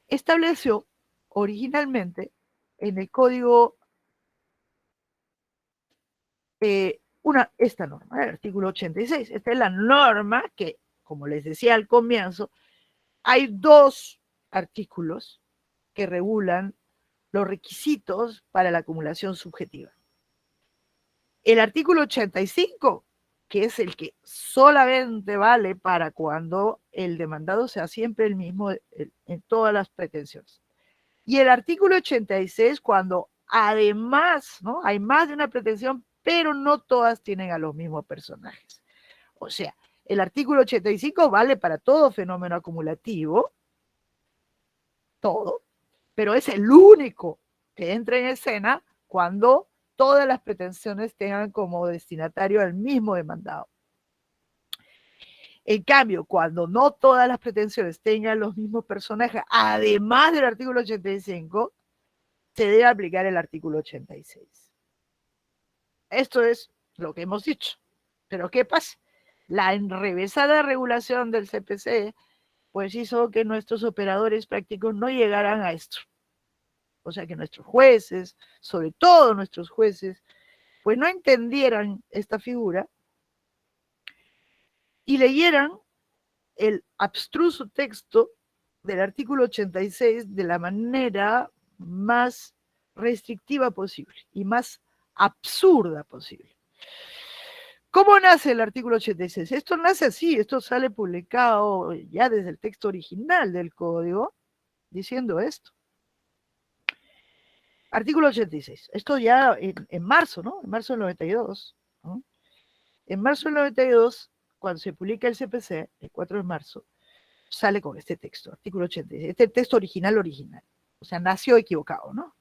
estableció originalmente en el código esta norma, el artículo 86. Esta es la norma que, como les decía al comienzo, hay dos artículos que regulan los requisitos para la acumulación subjetiva. El artículo 85, que es el que solamente vale para cuando el demandado sea siempre el mismo en todas las pretensiones. Y el artículo 86, cuando además, ¿no? Hay más de una pretensión, pero no todas tienen a los mismos personajes. O sea, el artículo 85 vale para todo fenómeno acumulativo, todo, pero es el único que entra en escena cuando todas las pretensiones tengan como destinatario al mismo demandado. En cambio, cuando no todas las pretensiones tengan los mismos personajes, además del artículo 85, se debe aplicar el artículo 86. Esto es lo que hemos dicho. Pero ¿qué pasa? La enrevesada regulación del CPC pues hizo que nuestros operadores prácticos no llegaran a esto. O sea, que nuestros jueces, sobre todo nuestros jueces, pues no entendieran esta figura y leyeran el abstruso texto del artículo 86 de la manera más restrictiva posible y más absurda posible. ¿Cómo nace el artículo 86? Esto nace así, esto sale publicado ya desde el texto original del código, diciendo esto. Artículo 86, esto ya en marzo, ¿no? En marzo del 92, ¿no? En marzo del 92, cuando se publica el CPC, el 4 de marzo, sale con este texto, artículo 86, este texto original, o sea, nació equivocado, ¿no?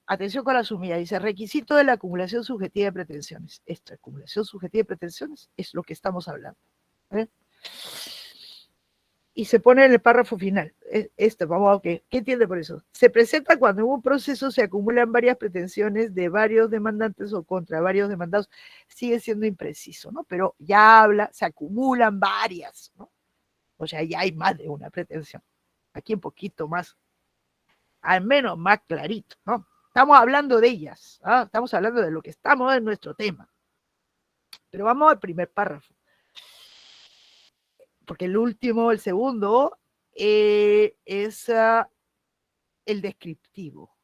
Atención con la sumida, dice, requisito de la acumulación subjetiva de pretensiones. Esta acumulación subjetiva de pretensiones es lo que estamos hablando. ¿Eh? Y se pone en el párrafo final. Vamos a ver, ¿qué entiende por eso? Se presenta cuando en un proceso se acumulan varias pretensiones de varios demandantes o contra varios demandados. Sigue siendo impreciso, ¿no? Pero ya habla, se acumulan varias, ¿no? O sea, ya hay más de una pretensión. Aquí un poquito más, al menos más clarito, ¿no? Estamos hablando de ellas, ¿ah? Estamos hablando de lo que estamos en nuestro tema. Pero vamos al primer párrafo. Porque el segundo, es el descriptivo.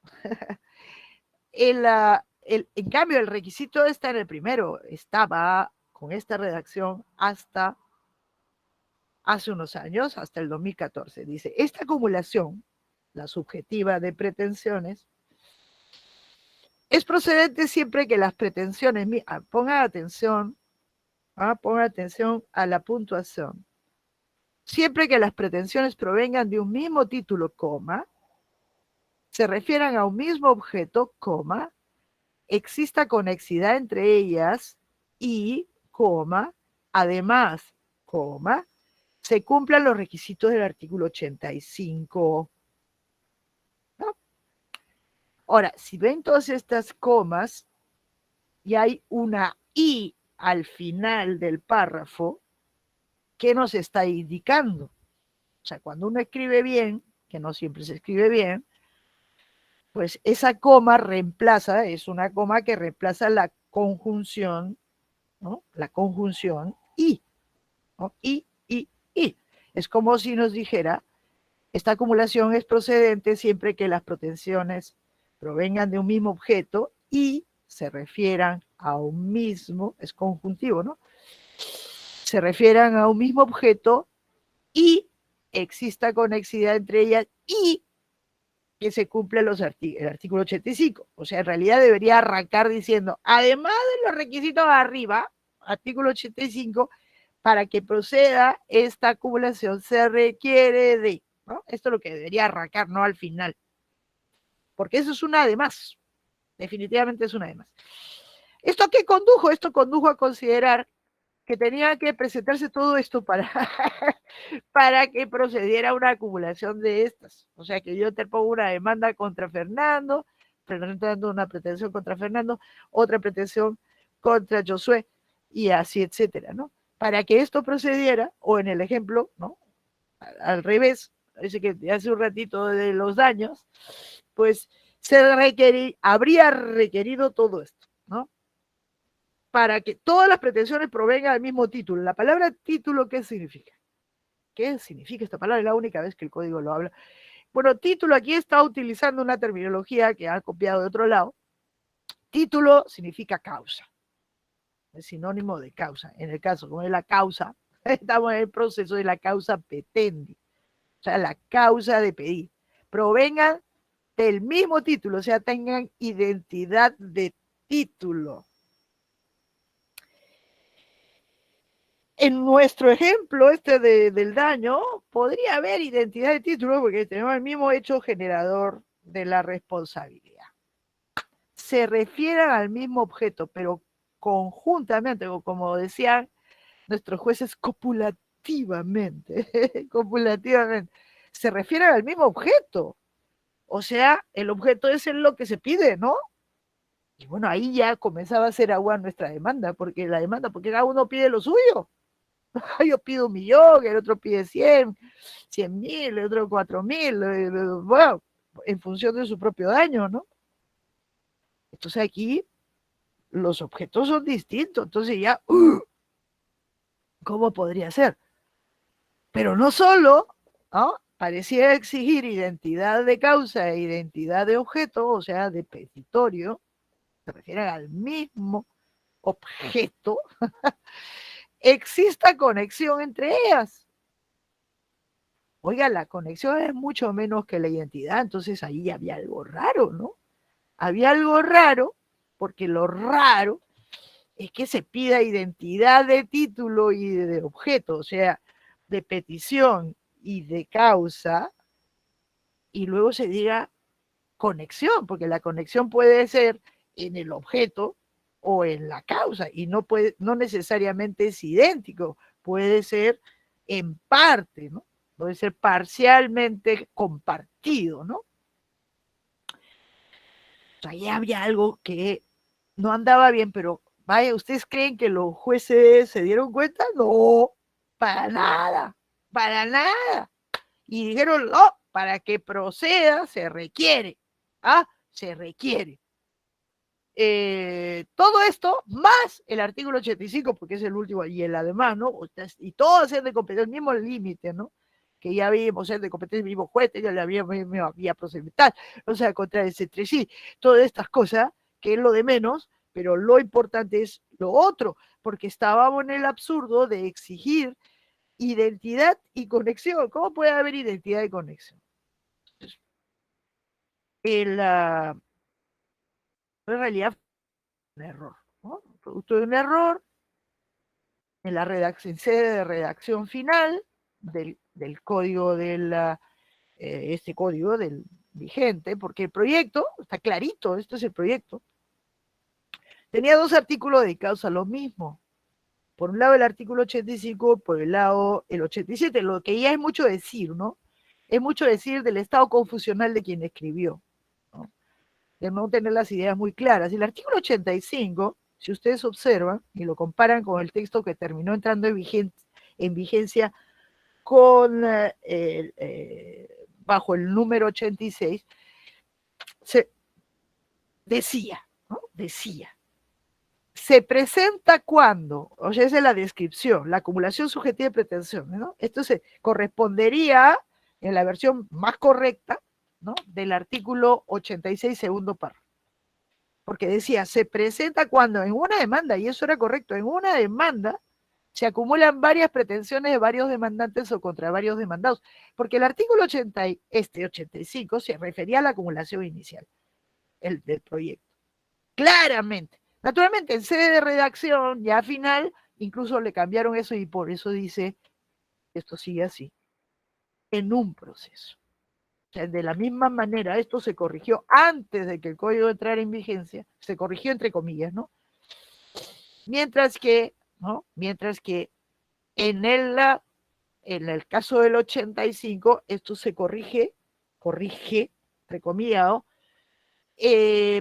En cambio, el requisito está en el primero, estaba con esta redacción hasta hace unos años, hasta el 2014. Dice, esta acumulación, la subjetiva de pretensiones, Es procedente siempre que las pretensiones, pongan atención a la puntuación. Siempre que las pretensiones provengan de un mismo título, coma, se refieran a un mismo objeto, coma, exista conexidad entre ellas y, coma, además, coma, se cumplan los requisitos del artículo 85. ¿No? Ahora, si ven todas estas comas y hay una I al final del párrafo, ¿qué nos está indicando? O sea, cuando uno escribe bien, que no siempre se escribe bien, pues esa coma reemplaza, es una coma que reemplaza la conjunción, ¿no? La conjunción y, ¿no? Y. Es como si nos dijera, esta acumulación es procedente siempre que las pretensiones provengan de un mismo objeto y se refieran a un mismo, es conjuntivo, ¿no? Se refieran a un mismo objeto y exista conexidad entre ellas y que se cumplen el artículo 85. O sea, en realidad debería arrancar diciendo, además de los requisitos arriba, artículo 85, para que proceda esta acumulación se requiere de, ¿no? Esto es lo que debería arrancar, no al final. Porque eso es una además. Definitivamente es una además. ¿Esto qué condujo? Esto condujo a considerar que tenía que presentarse todo esto para, para que procediera una acumulación de estas. O sea, que yo te pongo una demanda contra Fernando, presentando una pretensión contra Fernando, otra pretensión contra Josué, y así, etcétera, ¿no? Para que esto procediera, o en el ejemplo, ¿no? Al revés, dice que hace un ratito de los daños, pues habría requerido todo esto, ¿no? Para que todas las pretensiones provengan del mismo título. La palabra título, ¿qué significa? ¿Qué significa esta palabra? Es la única vez que el código lo habla. Bueno, título aquí está utilizando una terminología que ha copiado de otro lado. Título significa causa. Es sinónimo de causa. En el caso, como es la causa, estamos en el proceso de la causa petendi. O sea, la causa de pedir. Provengan del mismo título, o sea, tengan identidad de título. En nuestro ejemplo, del daño, podría haber identidad de título porque tenemos el mismo hecho generador de la responsabilidad. Se refieren al mismo objeto, pero conjuntamente, o como decían nuestros jueces, copulativamente, copulativamente, se refieren al mismo objeto. O sea, el objeto es en lo que se pide, ¿no? Y bueno, ahí ya comenzaba a hacer agua nuestra demanda, porque cada uno pide lo suyo. Yo pido 1.000.000, el otro pide 100.000, el otro 4.000, bueno, en función de su propio daño, ¿no? Entonces aquí los objetos son distintos, entonces ya, ¿cómo podría ser? Pero no solo, ¿no? Parecía exigir identidad de causa e identidad de objeto, o sea, de petitorio, se refieren al mismo objeto, exista conexión entre ellas. Oiga, la conexión es mucho menos que la identidad, entonces ahí había algo raro, ¿no? Había algo raro, porque lo raro es que se pida identidad de título y de objeto, o sea, de petición y de causa, y luego se diga conexión, porque la conexión puede ser en el objeto o en la causa, y no necesariamente es idéntico, puede ser en parte, ¿no? Puede ser parcialmente compartido, ¿no? O sea, ya había algo que no andaba bien, pero vaya, ¿ustedes creen que los jueces se dieron cuenta? No, para nada, para nada. Y dijeron, no, para que proceda se requiere, se requiere. Todo esto más el artículo 85, porque es el último, y el además, ¿no? Y todo ser de competencia, el mismo límite, ¿no? Que ya vimos ser de competencia, el mismo juez, ya le había procedimental, o sea, contra ese entre sí, todas estas cosas, que es lo de menos, pero lo importante es lo otro, porque estábamos en el absurdo de exigir identidad y conexión. ¿Cómo puede haber identidad y conexión? El, pero en realidad fue un error, ¿no? Producto de un error en la redacción, sede de redacción final del código este código del vigente, porque el proyecto, está clarito, esto es el proyecto, tenía 2 artículos dedicados a lo mismo. Por un lado el artículo 85, por el lado el 87, lo que ya es mucho decir, ¿no? Es mucho decir del estado confusional de quien escribió, ¿no? De no tener las ideas muy claras. El artículo 85, si ustedes observan y lo comparan con el texto que terminó entrando en vigencia con, bajo el número 86, se decía, ¿no? Decía, se presenta cuando, o sea, esa es la descripción, la acumulación subjetiva de pretensiones, ¿no? Esto se correspondería en la versión más correcta, ¿no? Del artículo 86, segundo párrafo. Porque decía, se presenta cuando en una demanda, y eso era correcto, en una demanda se acumulan varias pretensiones de varios demandantes o contra varios demandados, porque el artículo 85 se refería a la acumulación inicial, el del proyecto. Claramente. Naturalmente, en sede de redacción, ya final, incluso le cambiaron eso y por eso dice, esto sigue así, en un proceso. O sea, de la misma manera, esto se corrigió antes de que el código entrara en vigencia, se corrigió entre comillas, ¿no? Mientras que, ¿no? Mientras que en el caso del 85, esto se corrige, entrecomillado,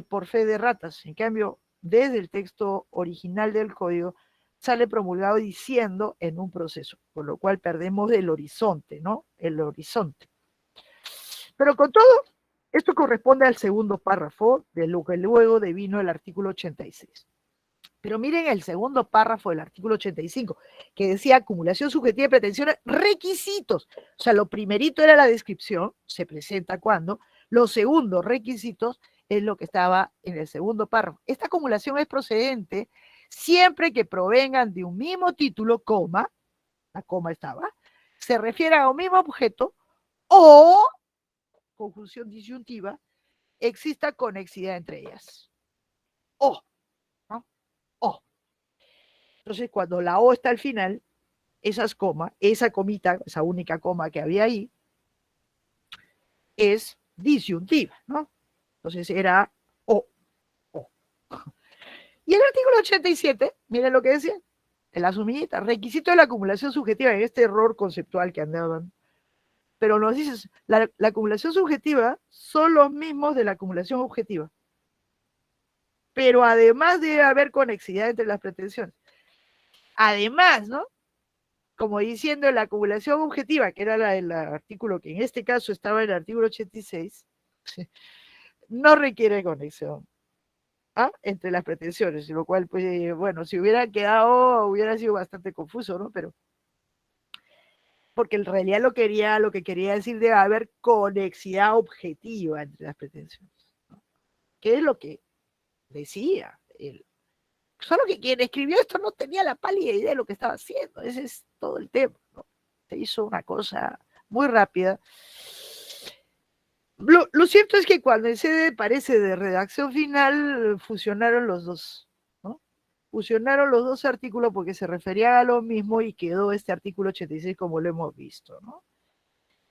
por fe de ratas. En cambio, desde el texto original del código sale promulgado diciendo en un proceso, con lo cual perdemos el horizonte, ¿no? El horizonte. Pero con todo, esto corresponde al segundo párrafo de lo que luego devino el artículo 86. Pero miren el segundo párrafo del artículo 85, que decía acumulación subjetiva de pretensiones, requisitos. O sea, lo primerito era la descripción, se presenta cuando, los segundos requisitos es lo que estaba en el segundo párrafo. Esta acumulación es procedente siempre que provengan de un mismo título, coma, la coma estaba, se refiere a un mismo objeto o, conjunción disyuntiva, exista conexidad entre ellas. O, ¿no? O. Entonces, cuando la O está al final, esas comas, esa comita, esa única coma que había ahí, es disyuntiva, ¿no? Entonces era O, O. Y el artículo 87, miren lo que decía, en la sumillita, requisito de la acumulación subjetiva, en este error conceptual que andaban, pero nos dices, la acumulación subjetiva son los mismos de la acumulación objetiva, pero además debe haber conexidad entre las pretensiones. Además, ¿no? Como diciendo la acumulación objetiva, que era el artículo que en este caso estaba en el artículo 86, no requiere conexión entre las pretensiones, lo cual, pues, bueno, si hubiera quedado, hubiera sido bastante confuso, ¿no? Pero, porque en realidad lo que quería decir debe haber conexidad objetiva entre las pretensiones, ¿no? Que es lo que decía él. Solo que quien escribió esto no tenía la pálida idea de lo que estaba haciendo, ese es todo el tema, ¿no? Se hizo una cosa muy rápida. Lo cierto es que cuando en sede parece de redacción final fusionaron los dos, ¿no? Fusionaron los dos artículos porque se referían a lo mismo y quedó este artículo 86 como lo hemos visto, ¿no?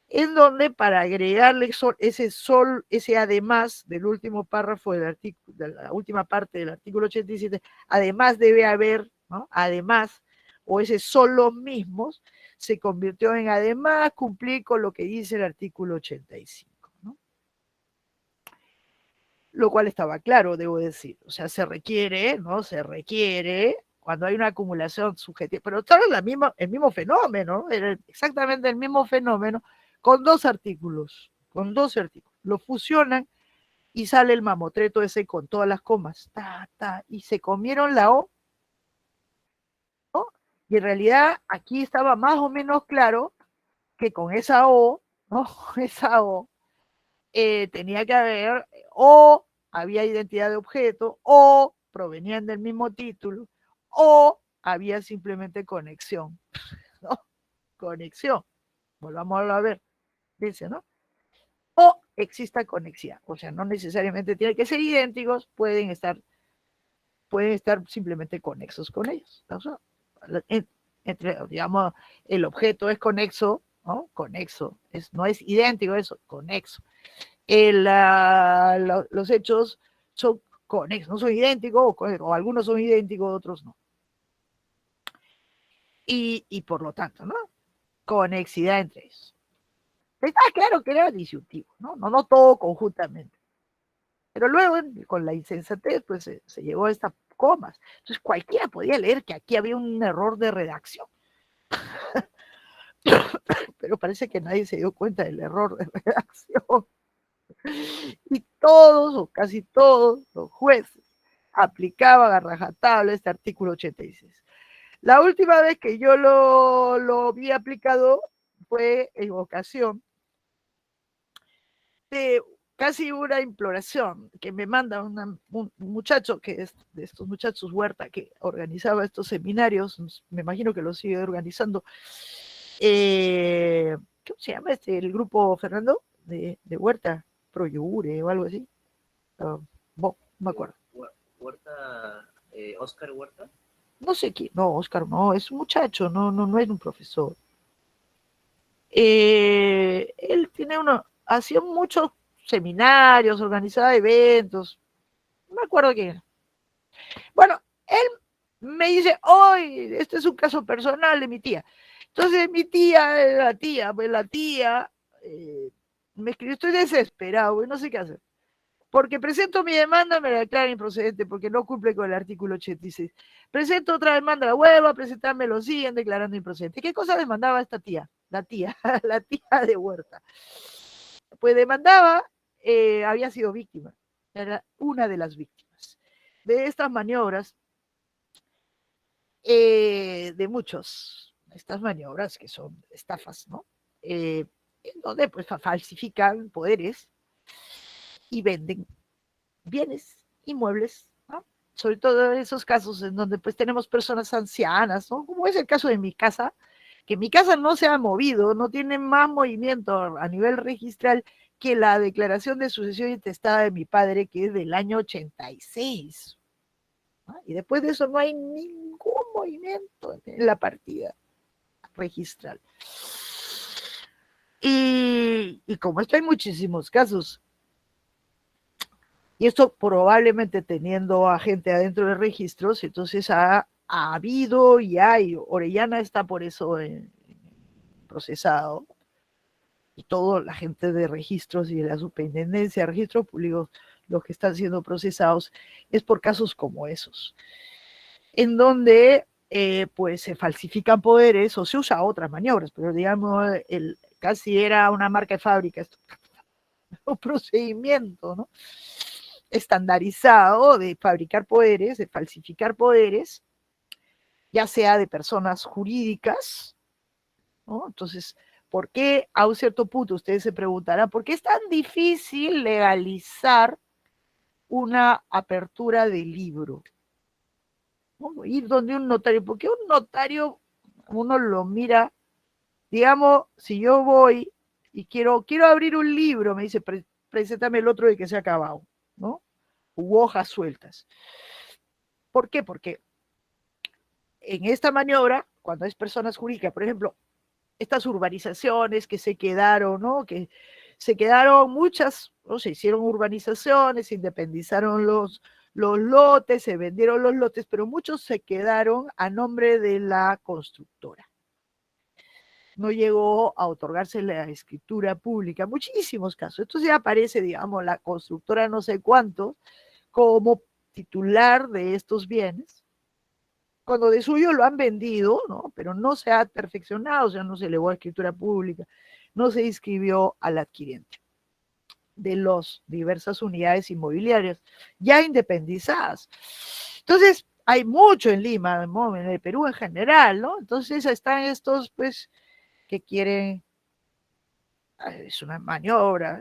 En donde para agregarle ese además del último párrafo del artículo, de la última parte del artículo 87, además debe haber, ¿no? Además, o ese son los mismos, se convirtió en además cumplir con lo que dice el artículo 85, ¿no? Lo cual estaba claro, debo decir. O sea, se requiere, ¿no? Se requiere cuando hay una acumulación subjetiva, pero todo el mismo fenómeno, era exactamente el mismo fenómeno, con dos artículos, lo fusionan y sale el mamotreto ese con todas las comas, y se comieron la O, ¿no? Y en realidad aquí estaba más o menos claro que con esa O, ¿no? Esa O, tenía que haber, o había identidad de objeto, o provenían del mismo título, o había simplemente conexión, ¿no? Conexión, volvamos a ver, dice, ¿no? O exista conexidad. O sea, no necesariamente tienen que ser idénticos, pueden estar simplemente conexos con ellos. O sea, entre, digamos, el objeto es conexo, ¿no? Conexo, no es idéntico eso, conexo. Los hechos son conexos, no son idénticos, o algunos son idénticos, otros no. Y por lo tanto, ¿no? Conexidad entre ellos. Está claro que era disyuntivo, ¿no? No todo conjuntamente. Pero luego, con la insensatez, pues se llegó a estas comas. Entonces cualquiera podía leer que aquí había un error de redacción. Pero parece que nadie se dio cuenta del error de redacción. Y todos, o casi todos, los jueces aplicaban a rajatabla este artículo 86. La última vez que yo lo vi aplicado fue en ocasión de casi una imploración que me manda un muchacho que es de estos muchachos Huerta que organizaba estos seminarios, me imagino que lo sigue organizando. ¿Cómo se llama el grupo, Fernando? De Huerta, Proyure o algo así. No me acuerdo. Huerta, Oscar Huerta. No sé quién, no, Oscar no, es un muchacho, no es un profesor. Él tiene hacía muchos seminarios, organizaba eventos, no me acuerdo quién era. Bueno, él me dice, hoy, este es un caso personal de mi tía. Entonces mi tía, la tía, me escribió, estoy desesperado, no sé qué hacer. Porque presento mi demanda, me la declaran improcedente porque no cumple con el artículo 86. Presento otra demanda, la vuelvo a presentar, me lo siguen declarando improcedente. ¿Qué cosa demandaba esta tía? La tía de Huerta. Pues demandaba, había sido víctima, era una de las víctimas de estas maniobras, de estas maniobras que son estafas, ¿no? En donde pues falsifican poderes y venden bienes inmuebles, ¿no? Sobre todo en esos casos en donde pues tenemos personas ancianas, ¿no? Como es el caso de mi casa, que mi casa no se ha movido, no tiene más movimiento a nivel registral que la declaración de sucesión intestada de mi padre, que es del año 86. ¿No? Y después de eso no hay ningún movimiento en la partida registral. Y como esto hay muchísimos casos, y esto probablemente teniendo a gente adentro de registros, entonces ha habido y hay, Orellana está por eso procesado, y toda la gente de registros y de la superintendencia de registros públicos, los que están siendo procesados, es por casos como esos, en donde pues se falsifican poderes o se usa otras maniobras, pero digamos, casi era una marca de fábrica, esto, un procedimiento, ¿no? Estandarizado de fabricar poderes, de falsificar poderes, ya sea de personas jurídicas, ¿no? Entonces, ¿por qué a un cierto punto ustedes se preguntarán, por qué es tan difícil legalizar una apertura de libro? ¿No? Ir donde un notario, porque un notario uno lo mira, digamos, si yo voy y quiero abrir un libro, me dice, preséntame el otro de que se ha acabado, ¿no? U hojas sueltas. ¿Por qué? Porque en esta maniobra, cuando es personas jurídicas, por ejemplo, estas urbanizaciones que se quedaron, ¿no? Que se quedaron muchas, ¿no? Se hicieron urbanizaciones, se independizaron los lotes, se vendieron los lotes, pero muchos se quedaron a nombre de la constructora. No llegó a otorgarse la escritura pública, muchísimos casos. Entonces ya aparece, digamos, la constructora no sé cuánto como titular de estos bienes, cuando de suyo lo han vendido, ¿no? Pero no se ha perfeccionado, o sea, no se elevó a escritura pública, no se inscribió al adquiriente de las diversas unidades inmobiliarias ya independizadas. Entonces, hay mucho en Lima, en el Perú en general, ¿no? Entonces están estos, pues, que quieren, es una maniobra,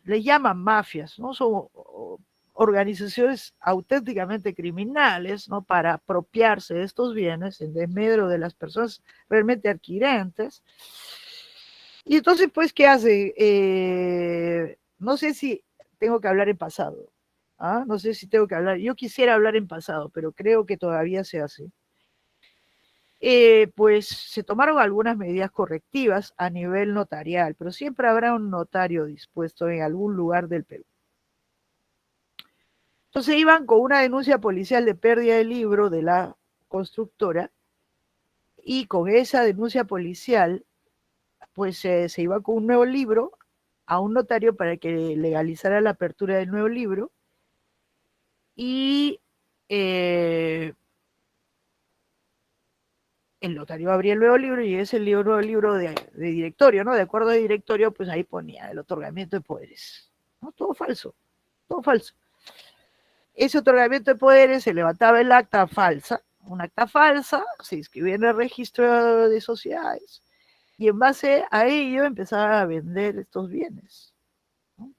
le llaman mafias, ¿no? Son organizaciones auténticamente criminales, ¿no? Para apropiarse de estos bienes en desmedro de las personas realmente adquirentes. Y entonces, pues, ¿qué hace? no sé si tengo que hablar en pasado, ¿ah? No sé si tengo que hablar, yo quisiera hablar en pasado, pero creo que todavía se hace. Pues se tomaron algunas medidas correctivas a nivel notarial, pero siempre habrá un notario dispuesto en algún lugar del Perú. Entonces iban con una denuncia policial de pérdida del libro de la constructora y con esa denuncia policial pues se iba con un nuevo libro a un notario para que legalizara la apertura del nuevo libro y el notario abría el nuevo libro y ese nuevo libro de directorio, ¿no? De acuerdo de directorio, pues ahí ponía el otorgamiento de poderes. ¿No? Todo falso, todo falso. Ese otorgamiento de poderes se levantaba el acta falsa, un acta falsa, se inscribía en el registro de sociedades y en base a ello empezaba a vender estos bienes. ¿No?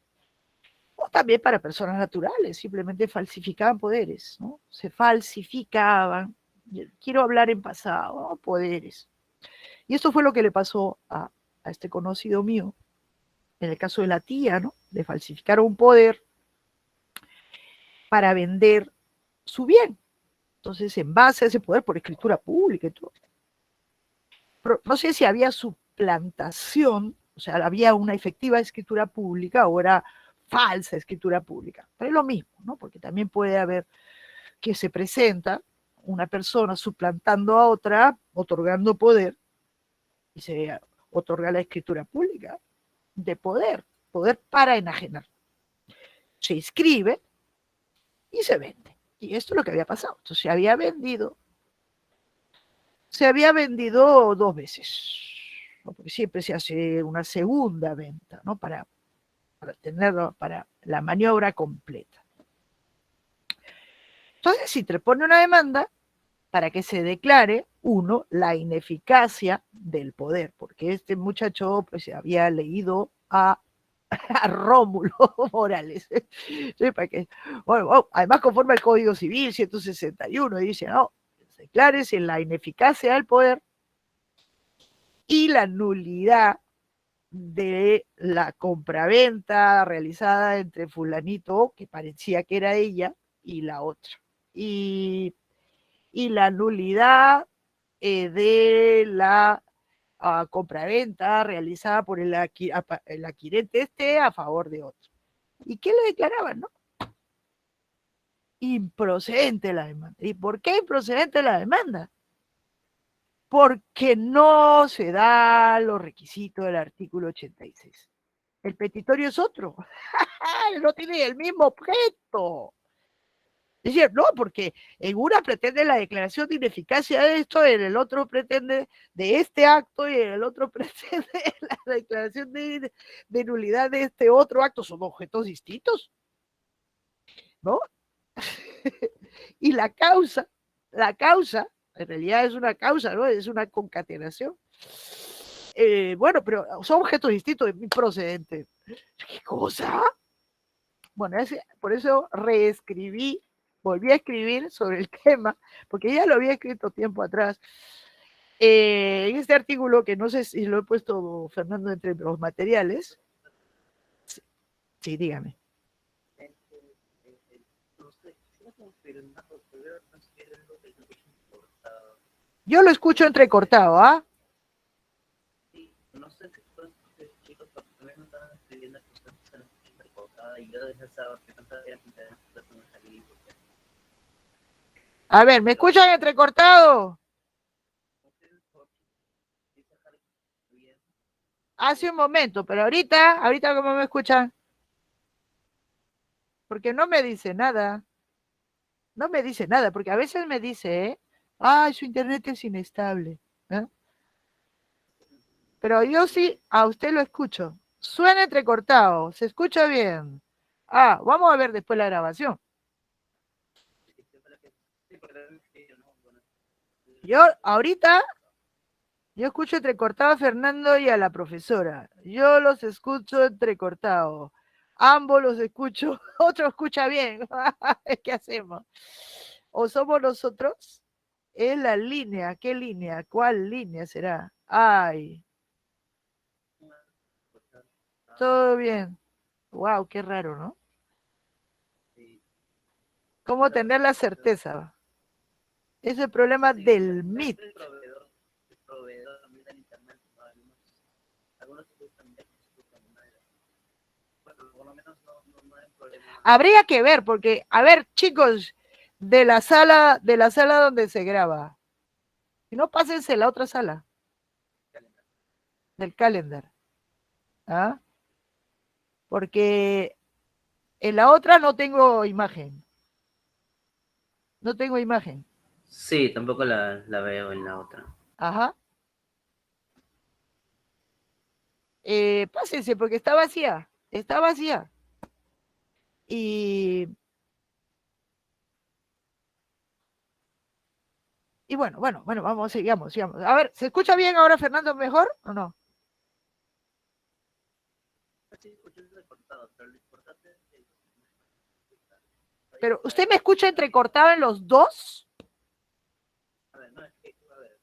O también para personas naturales, simplemente falsificaban poderes, ¿no? Se falsificaban. Quiero hablar en pasado, ¿no? Poderes. Y esto fue lo que le pasó a este conocido mío, en el caso de la tía, ¿no? Le falsificaron un poder para vender su bien. Entonces, en base a ese poder por escritura pública y todo. Pero no sé si había suplantación, o sea, había una efectiva escritura pública o era falsa escritura pública. Pero es lo mismo, ¿no? Porque también puede haber que se presenta una persona suplantando a otra, otorgando poder, y se otorga la escritura pública de poder, poder para enajenar. Se inscribe y se vende. Y esto es lo que había pasado. Entonces se había vendido 2 veces, ¿no? Porque siempre se hace una segunda venta, ¿no? Para tenerlo, para la maniobra completa. Entonces, si te pone una demanda para que se declare, uno, la ineficacia del poder, porque este muchacho pues había leído a Rómulo Morales. ¿Sí? Para que, bueno, además, conforme al Código Civil 161, dice, no, declárese la ineficacia del poder y la nulidad de la compraventa realizada entre fulanito, que parecía que era ella, y la otra. Y la nulidad de la compraventa realizada por el adquirente a favor de otro. ¿Y qué le declaraban, no? Improcedente la demanda. ¿Y por qué improcedente la demanda? Porque no se da los requisitos del artículo 86. El petitorio es otro. No tiene el mismo objeto. Es decir, no, porque en una pretende la declaración de ineficacia de esto, en el otro pretende de este acto y en el otro pretende la declaración de nulidad de este otro acto. Son objetos distintos, ¿no? Y la causa, en realidad es una causa, ¿no? Es una concatenación. Bueno, pero son objetos distintos, procedentes. ¿Qué cosa? Bueno, por eso volví a escribir sobre el tema, porque ya lo había escrito tiempo atrás. En este artículo, que no sé si lo he puesto, Fernando, entre los materiales. Sí, dígame. Yo lo escucho entrecortado, ¿ah? Sí, no sé si todos estos chicos también me estaban escribiendo que ustedes están entrecortadas y yo desde saber que tanta gente de personas aquí. A ver, ¿me escuchan entrecortado? Hace un momento, pero ahorita ¿cómo me escuchan? Porque no me dice nada. No me dice nada, porque a veces me dice, ay, su internet es inestable. ¿Eh? Pero yo sí, a usted lo escucho. Suena entrecortado, se escucha bien. Ah, vamos a ver después la grabación. Ahorita, yo escucho entrecortado a Fernando y a la profesora. Yo los escucho entrecortado. Ambos los escucho, otro escucha bien. ¿Qué hacemos? ¿O somos nosotros? Es la línea, ¿qué línea? ¿Cuál línea será? Ay, todo bien. Wow, qué raro, ¿no? Sí, ¿Cómo pero tener la certeza? Es el problema sí, del MIT. el proveedor también del internet, ¿no? Algunos se usan bien, se usan mal. Bueno, por lo menos no hay problema. Habría que ver, porque, a ver, chicos, de la sala donde se graba, si no, pásense a la otra sala, del calendar, ¿ah? Porque en la otra no tengo imagen, no tengo imagen, Sí, tampoco la veo en la otra. ajá. Pásense, porque está vacía. Y, y bueno, vamos, sigamos. A ver, ¿se escucha bien ahora, Fernando, mejor o no? Sí, escuché recortado, pero lo importante es que ahí Pero, está ¿usted el me escucha entrecortado en los dos? a ver, no, es que, a ver,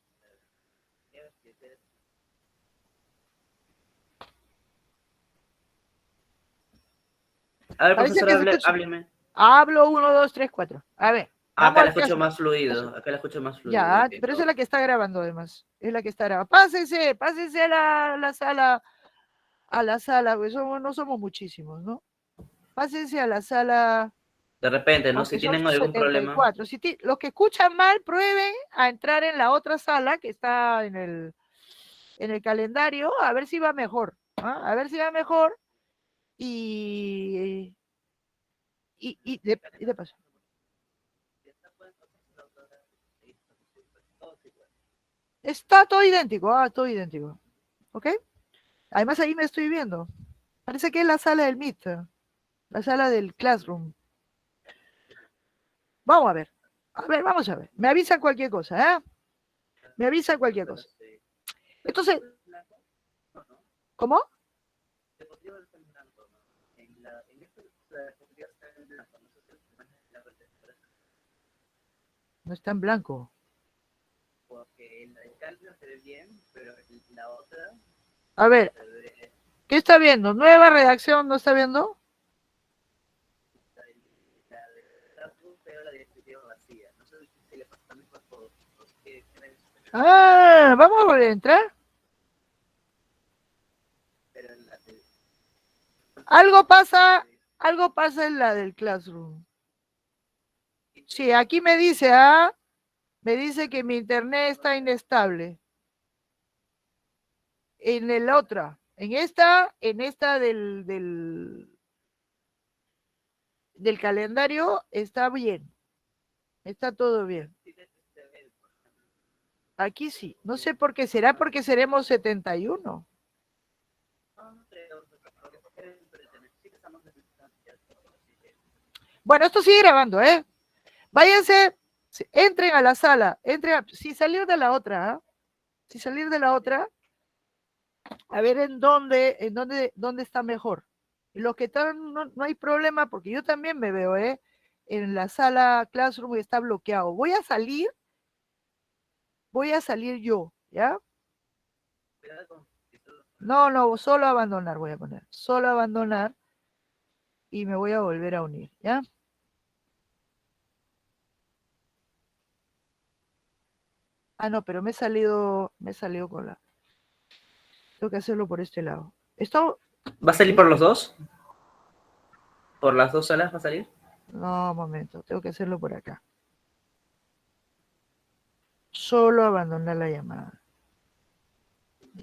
a ver, Parece profesor, que se escucha. hábleme. Hablo 1, 2, 3, 4. A ver, vamos Acá la al escucho caso. más Caso. fluido, acá la escucho más fluido Ya, que en pero la esa es la otra. que está grabando además. Es la que está grabando. Pásense a la sala, pues no somos muchísimos, ¿no? Pásense a la sala, De repente, ¿no? Si porque son tienen algún problema, 74. Los que escuchan mal, prueben a entrar en la otra sala que está en el calendario, a ver si va mejor. ¿Ah? A ver si va mejor y, y de paso. Está todo idéntico. ¿Ok? Además ahí me estoy viendo. Parece que es la sala del Meet, la sala del Classroom. Vamos a ver. A ver, vamos a ver. Me avisan cualquier cosa, ¿eh? Me avisan cualquier cosa. Entonces, ¿cómo? No está en blanco. porque el cálculo se ve bien, pero la otra A ver, se ve ¿qué está viendo? ¿Nueva redacción no está viendo? la de pero la diapositiva vacía. No sé si le pasa también por qué Ah, vamos a volver a entrar. pero la de Algo pasa, algo pasa en la del Classroom. Sí, aquí me dice que mi internet está inestable. En el otra, en esta del calendario está bien, está todo bien. Aquí sí, no sé por qué, será porque seremos 71. Bueno, esto sigue grabando, ¿eh? Váyanse, entren a la sala, si salir de la otra, ¿eh? Si salir de la otra, a ver dónde está mejor. Y los que están, no hay problema, porque yo también me veo, ¿eh? En la sala Classroom y está bloqueado. Voy a salir yo, ¿ya? No, solo abandonar voy a poner. Solo abandonar y me voy a volver a unir, ¿ya? Ah, no, pero me he salido con la. Tengo que hacerlo por este lado. Esto. ¿va a salir por los dos? ¿Por las dos salas va a salir? No, un momento, tengo que hacerlo por acá. Solo abandonar la llamada.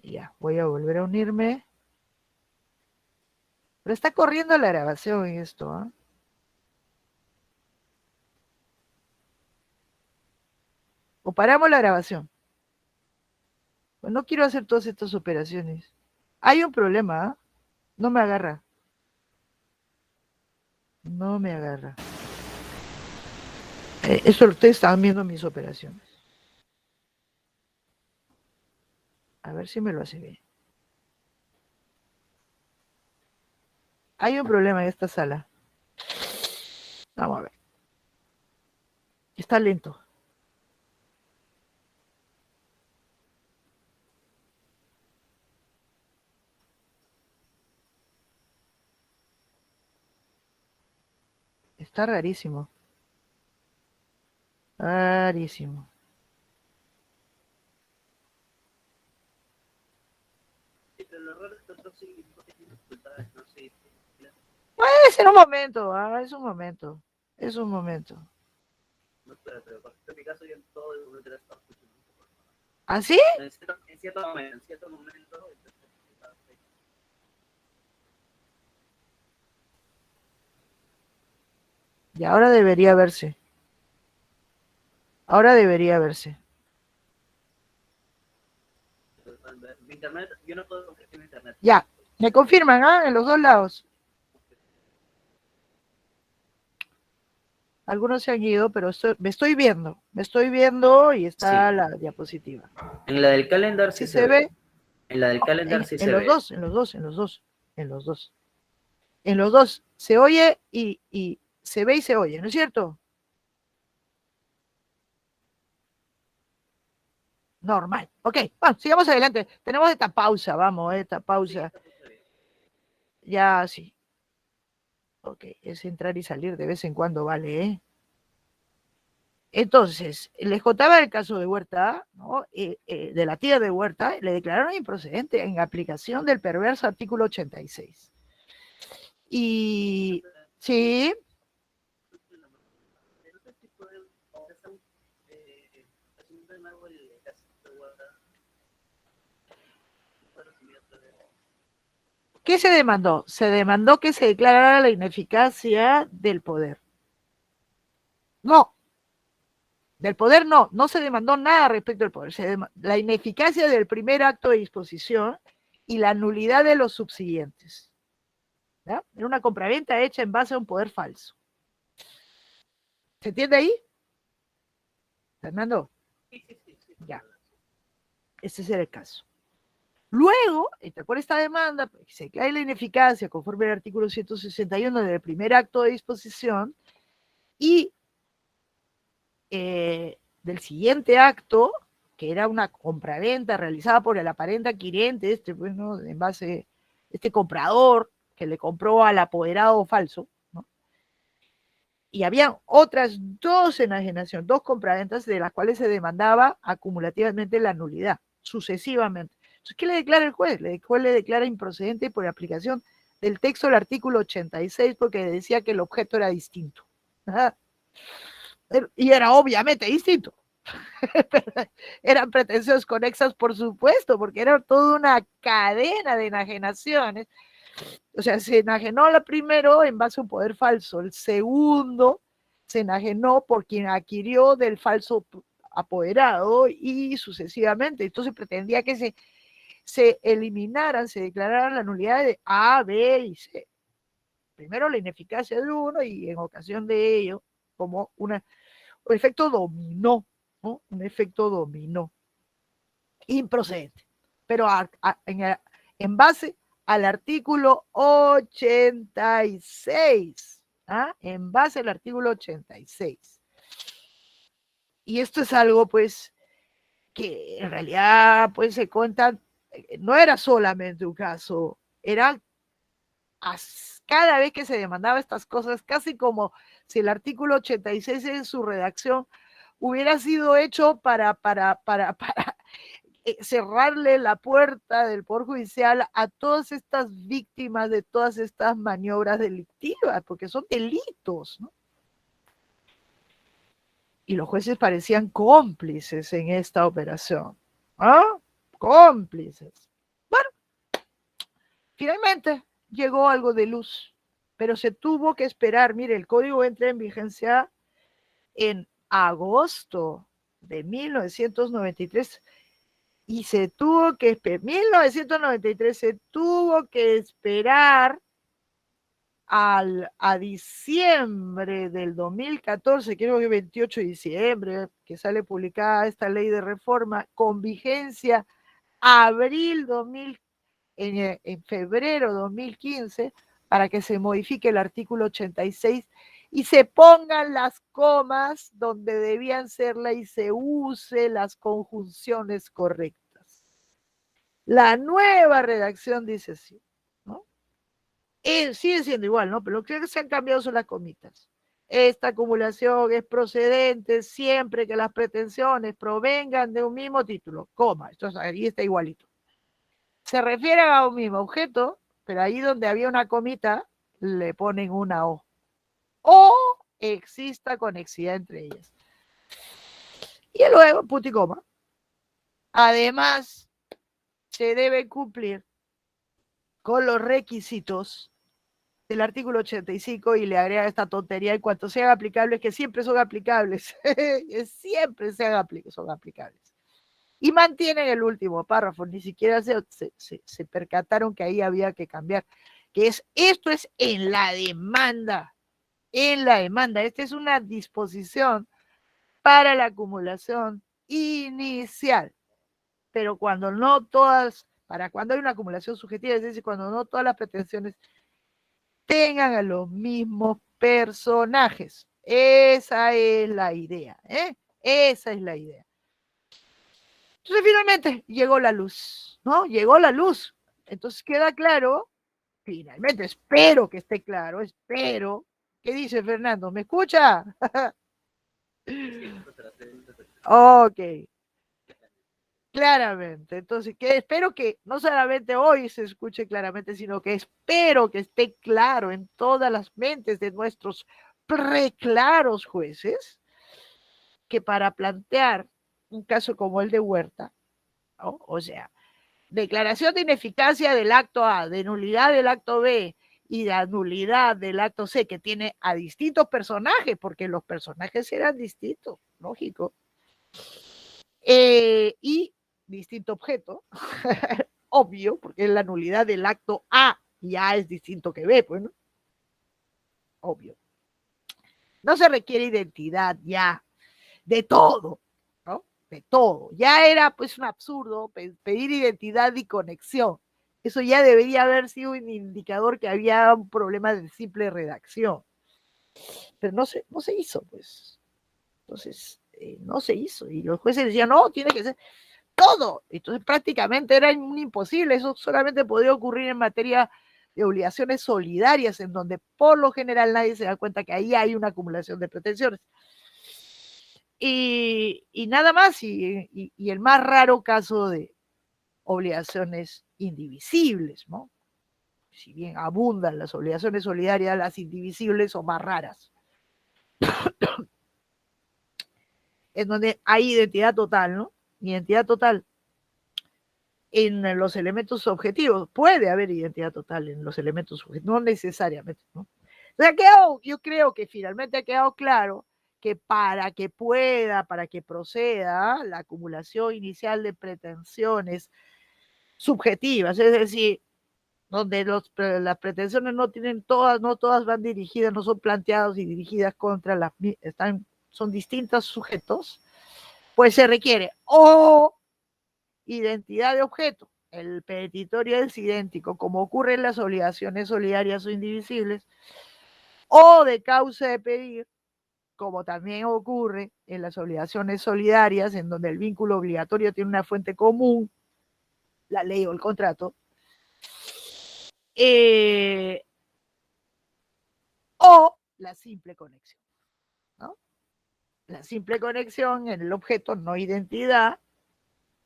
Ya, voy a volver a unirme. Pero está corriendo la grabación en esto, ¿ah? O paramos la grabación. Pues no quiero hacer todas estas operaciones. Hay un problema, ¿ah? No me agarra. No me agarra. Eso ustedes están viendo mis operaciones. A ver si me lo hace bien. Hay un problema en esta sala. Vamos a ver. Está lento. Está rarísimo. Rarísimo. Sí, pero el error es que otros sí tienen dificultades, no sé. Es en un momento, es un momento. Es un momento. No, pero por ejemplo, en mi caso yo en todo el momento la estaba escuchando. ¿Así? En cierto momento, entonces, Y ahora debería verse. Ahora debería verse. internet, yo no puedo confiar en internet. Ya, me confirman, en los dos lados. Algunos se han ido, pero me estoy viendo y está Sí. la diapositiva. En la del calendar sí ¿Sí se se ve. ve? En la del calendar sí En se los ve. dos, en los dos, en los dos, en los dos. En los dos se oye y se ve y se oye, ¿no es cierto? Normal. Ok, bueno, sigamos adelante. Tenemos esta pausa, vamos, esta pausa. Ya, sí. Ok, es entrar y salir de vez en cuando, vale, ¿eh? Entonces, les contaba el caso de Huerta, ¿no? De la tía de Huerta, le declararon improcedente en aplicación del perverso artículo 86. Y sí, ¿qué se demandó? Se demandó que se declarara la ineficacia del poder. No, del poder no, no se demandó nada respecto al poder. La ineficacia del primer acto de disposición y la nulidad de los subsiguientes. ¿Ya? Era una compraventa hecha en base a un poder falso. ¿Se entiende ahí, Fernando? Ya, ese era el caso. Luego, por esta demanda, se declara la ineficacia conforme al artículo 161 del primer acto de disposición y del siguiente acto, que era una compraventa realizada por el aparente adquirente, bueno, en base, este comprador que le compró al apoderado falso, ¿no? Y había otras dos enajenaciones, dos compraventas de las cuales se demandaba acumulativamente la nulidad, sucesivamente. Entonces, ¿qué le declara el juez? El juez le declara improcedente por aplicación del texto del artículo 86 porque decía que el objeto era distinto. Y era obviamente distinto. Eran pretensiones conexas, por supuesto, porque era toda una cadena de enajenaciones. O sea, se enajenó la primero en base a un poder falso, el segundo se enajenó por quien adquirió del falso apoderado y sucesivamente. Entonces pretendía que se eliminaran, se declararan la nulidad de A, B y C. Primero la ineficacia de uno y en ocasión de ello, como un efecto dominó, ¿no? Un efecto dominó improcedente, pero en base al artículo 86, en base al artículo 86. Y esto es algo, pues, que en realidad, pues, se cuenta, no era solamente un caso, era cada vez que se demandaba estas cosas, casi como si el artículo 86 en su redacción hubiera sido hecho para cerrarle la puerta del Poder Judicial a todas estas víctimas de todas estas maniobras delictivas, porque son delitos, ¿no? Y los jueces parecían cómplices en esta operación. Cómplices. Bueno, finalmente llegó algo de luz, pero se tuvo que esperar. Mire, el código entra en vigencia en agosto de 1993 y se tuvo que esperar, 1993 se tuvo que esperar a diciembre del 2014, creo que 28 de diciembre, que sale publicada esta ley de reforma con vigencia abril 2000, en febrero 2015, para que se modifique el artículo 86 y se pongan las comas donde debían serla y se use las conjunciones correctas. La nueva redacción dice así, ¿no? Sigue siendo igual, ¿no? Pero lo que se han cambiado son las comitas. esta acumulación es procedente siempre que las pretensiones provengan de un mismo título, coma, esto ahí está igualito. Se refieren a un mismo objeto, pero ahí donde había una comita, le ponen una O. O exista conexidad entre ellas. Y luego, punto y coma. Además, se debe cumplir con los requisitos del artículo 85 y le agrega esta tontería en cuanto sean aplicables, que siempre son aplicables, siempre son aplicables. Y mantienen el último párrafo, ni siquiera se percataron que ahí había que cambiar, que es, esto es en la demanda, esta es una disposición para la acumulación inicial, pero cuando no todas, para cuando hay una acumulación subjetiva, es decir, cuando no todas las pretensiones tengan a los mismos personajes. Esa es la idea, ¿eh? Esa es la idea. Entonces finalmente llegó la luz, ¿no? Llegó la luz. Entonces queda claro, finalmente, espero que esté claro, espero. ¿Qué dice Fernando? ¿Me escucha? Ok. Claramente. Entonces, que espero que no solamente hoy se escuche claramente, sino que espero que esté claro en todas las mentes de nuestros preclaros jueces, que para plantear un caso como el de Huerta, ¿no? O sea, declaración de ineficacia del acto A, de nulidad del acto B y de nulidad del acto C, que tiene a distintos personajes, porque los personajes eran distintos, lógico, y distinto objeto, obvio, porque es la nulidad del acto A y A es distinto que B, pues, ¿no? Obvio. No se requiere identidad ya de todo, ¿no? De todo. Ya era pues un absurdo pedir identidad y conexión. Eso ya debería haber sido un indicador que había un problema de simple redacción. Pero no se hizo, pues. Entonces, no se hizo. Y los jueces decían, no, tiene que ser todo. Entonces, prácticamente era un imposible. Eso solamente podía ocurrir en materia de obligaciones solidarias, en donde por lo general nadie se da cuenta que ahí hay una acumulación de pretensiones. Y nada más, y el más raro caso de obligaciones indivisibles, ¿no? Si bien abundan las obligaciones solidarias, las indivisibles son más raras. En donde hay identidad total, ¿no? Identidad total en los elementos objetivos. Puede haber identidad total en los elementos objetivos, no necesariamente, ¿no? O sea, yo creo que finalmente ha quedado claro que para que proceda la acumulación inicial de pretensiones subjetivas, es decir, donde las pretensiones no todas van dirigidas, no son planteadas y dirigidas contra son distintos sujetos, pues se requiere o identidad de objeto, el petitorio es idéntico, como ocurre en las obligaciones solidarias o indivisibles, o de causa de pedir, como también ocurre en las obligaciones solidarias, en donde el vínculo obligatorio tiene una fuente común, la ley o el contrato, o la simple conexión, ¿no? La simple conexión en el objeto, no identidad,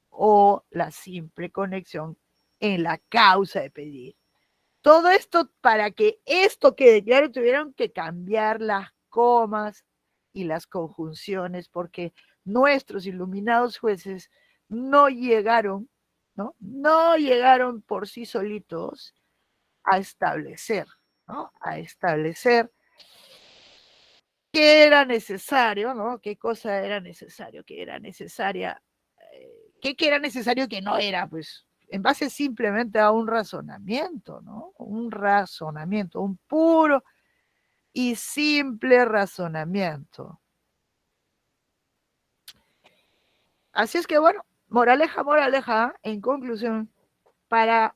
o la simple conexión en la causa de pedir. Todo esto, para que esto quede claro, tuvieron que cambiar las comas y las conjunciones, porque nuestros iluminados jueces no llegaron, ¿no? No llegaron por sí solitos a establecer, ¿no? A establecer qué era necesario, ¿no? Qué cosa era necesario, qué era necesaria, qué era necesario que no era, pues, en base simplemente a un razonamiento, ¿no? Un razonamiento, un puro y simple razonamiento. Así es que, bueno, moraleja, en conclusión, para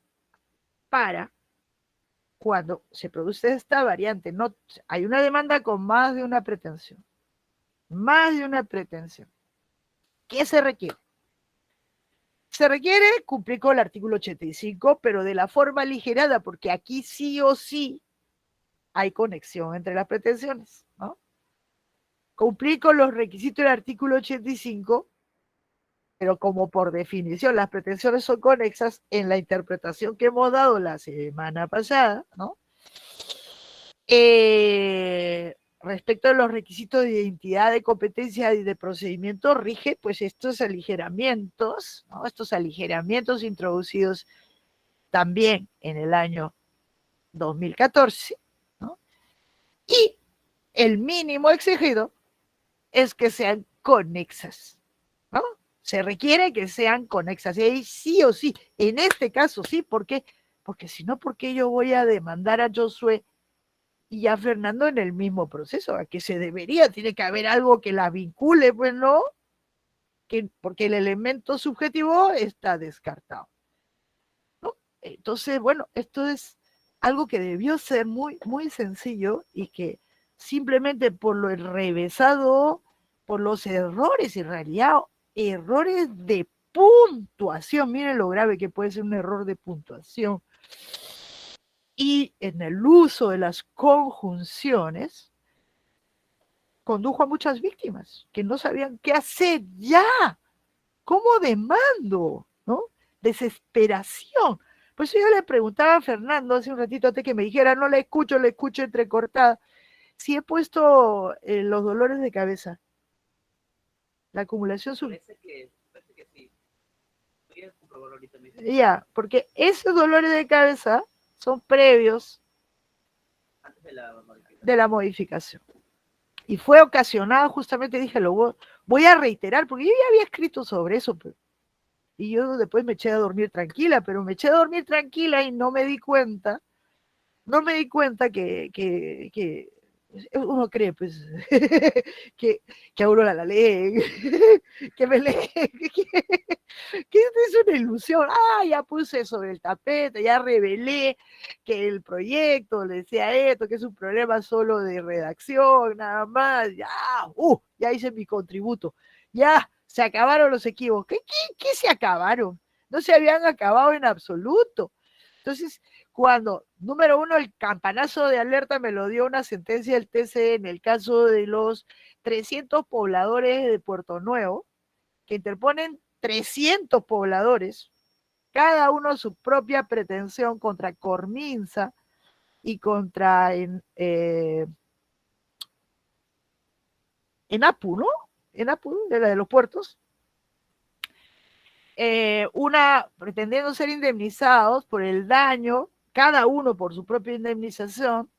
cuando se produce esta variante, no hay una demanda con más de una pretensión. Más de una pretensión. ¿Qué se requiere? Se requiere cumplir con el artículo 85, pero de la forma aligerada, porque aquí sí o sí hay conexión entre las pretensiones, ¿no? cumplir con los requisitos del artículo 85, pero como por definición las pretensiones son conexas, en la interpretación que hemos dado la semana pasada, ¿no? Respecto a los requisitos de identidad, de competencia y de procedimiento, rige pues estos aligeramientos, ¿no? Estos aligeramientos introducidos también en el año 2014, ¿no? Y el mínimo exigido es que sean conexas, ¿no? Se requiere que sean conexas, y ahí sí o sí, en este caso sí, ¿por qué? Porque si no, ¿por qué yo voy a demandar a Josué y a Fernando en el mismo proceso? A que se debería, tiene que haber algo que la vincule, pues no, porque el elemento subjetivo está descartado, ¿no? Entonces, bueno, esto es algo que debió ser muy, muy sencillo y que simplemente por lo enrevesado, por los errores, en realidad, errores de puntuación, miren lo grave que puede ser un error de puntuación, y en el uso de las conjunciones, condujo a muchas víctimas que no sabían qué hacer ya, cómo demando, ¿no? Desesperación. Por eso yo le preguntaba a Fernando hace un ratito antes que me dijera, no le escucho entrecortada, si he puesto los dolores de cabeza, la acumulación Parece que sí. Voy a comprobarlo ahorita mismo. Ya, porque esos dolores de cabeza son previos Antes de la modificación. Y fue ocasionado, justamente dije, lo voy a reiterar, porque yo ya había escrito sobre eso, pero, y yo después me eché a dormir tranquila, pero me eché a dormir tranquila y no me di cuenta que uno cree, pues, que a uno la leen, que me leen, que es una ilusión. Ah, ya puse sobre el tapete, ya revelé que el proyecto le decía esto, que es un problema solo de redacción, nada más. Ya hice mi contributo. Ya se acabaron los equívocos. ¿Qué se acabaron? No se habían acabado en absoluto. Entonces, cuando, número uno, el campanazo de alerta me lo dio una sentencia del TCE en el caso de los 300 pobladores de Puerto Nuevo, que interponen 300 pobladores, cada uno su propia pretensión contra Corminsa y contra ENAPU, ¿no? ENAPU, de la de los puertos. Una pretendiendo ser indemnizados por el daño, cada uno por su propia indemnización,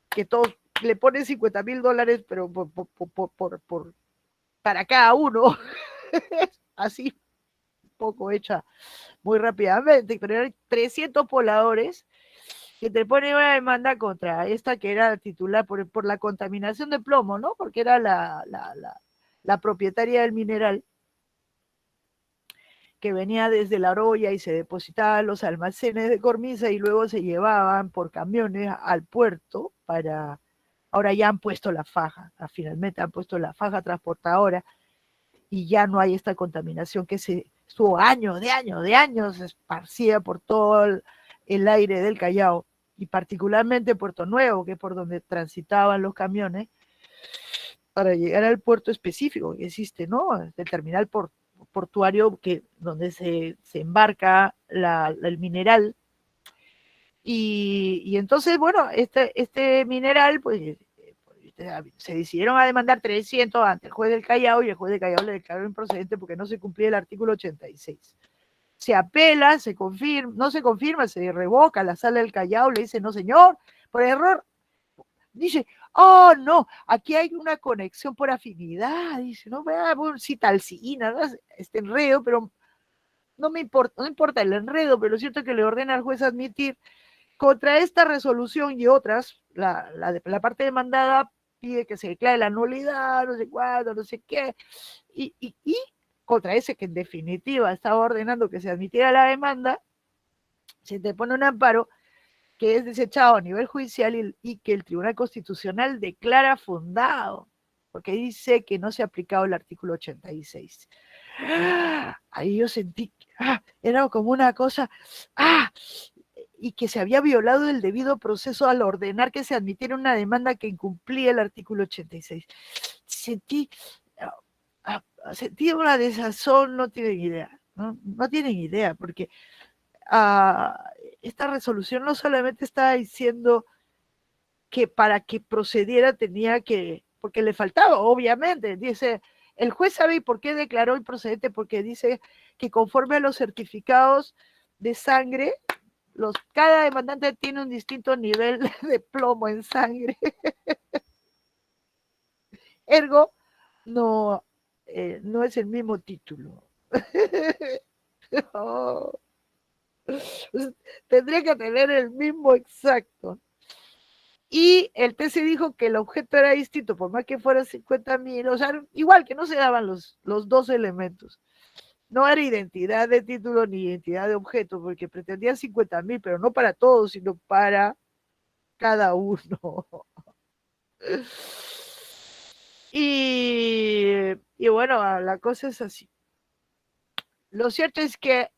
que todos le ponen $50,000, pero para cada uno, así poco hecha muy rápidamente, pero eran 300 pobladores que te ponen una demanda contra esta que era titular por la contaminación de plomo, ¿no? Porque era la propietaria del mineral, que venía desde La Oroya y se depositaba en los almacenes de Cormisa y luego se llevaban por camiones al puerto para... Ahora ya han puesto la faja, finalmente han puesto la faja transportadora y ya no hay esta contaminación que se estuvo años esparcida por todo el aire del Callao y particularmente Puerto Nuevo, que es por donde transitaban los camiones para llegar al puerto específico que existe, ¿no? El terminal portuario donde se embarca el mineral. Y entonces, bueno, este mineral, pues, se decidieron a demandar 300 ante el juez del Callao y el juez del Callao le declaró improcedente porque no se cumplía el artículo 86. Se apela, no se confirma, se revoca, la sala del Callao le dice, no señor, por error. Dice, oh no, aquí hay una conexión por afinidad, dice, no, sí, talcina, ¿no? Este enredo, pero no importa el enredo, pero es cierto que le ordena al juez admitir. Contra esta resolución y otras, la parte demandada pide que se declare la nulidad, no sé cuándo, no sé qué, y contra ese que en definitiva estaba ordenando que se admitiera la demanda, se te pone un amparo que es desechado a nivel judicial y que el Tribunal Constitucional declara fundado, porque dice que no se ha aplicado el artículo 86. Ahí yo sentí, era como una cosa, y que se había violado el debido proceso al ordenar que se admitiera una demanda que incumplía el artículo 86. sentí, sentí una desazón, no tienen idea, no tienen idea, porque esta resolución no solamente estaba diciendo que para que procediera tenía que, porque le faltaba, obviamente, dice, el juez sabe por qué declaró improcedente, porque dice que conforme a los certificados de sangre, cada demandante tiene un distinto nivel de plomo en sangre. Ergo, no, no es el mismo título. Oh. Tendría que tener el mismo exacto. Y el TC dijo que el objeto era distinto, por más que fuera 50.000, o sea, igual que no se daban los dos elementos. No era identidad de título ni identidad de objeto, porque pretendían 50.000, pero no para todos, sino para cada uno. Y bueno, la cosa es así. Lo cierto es que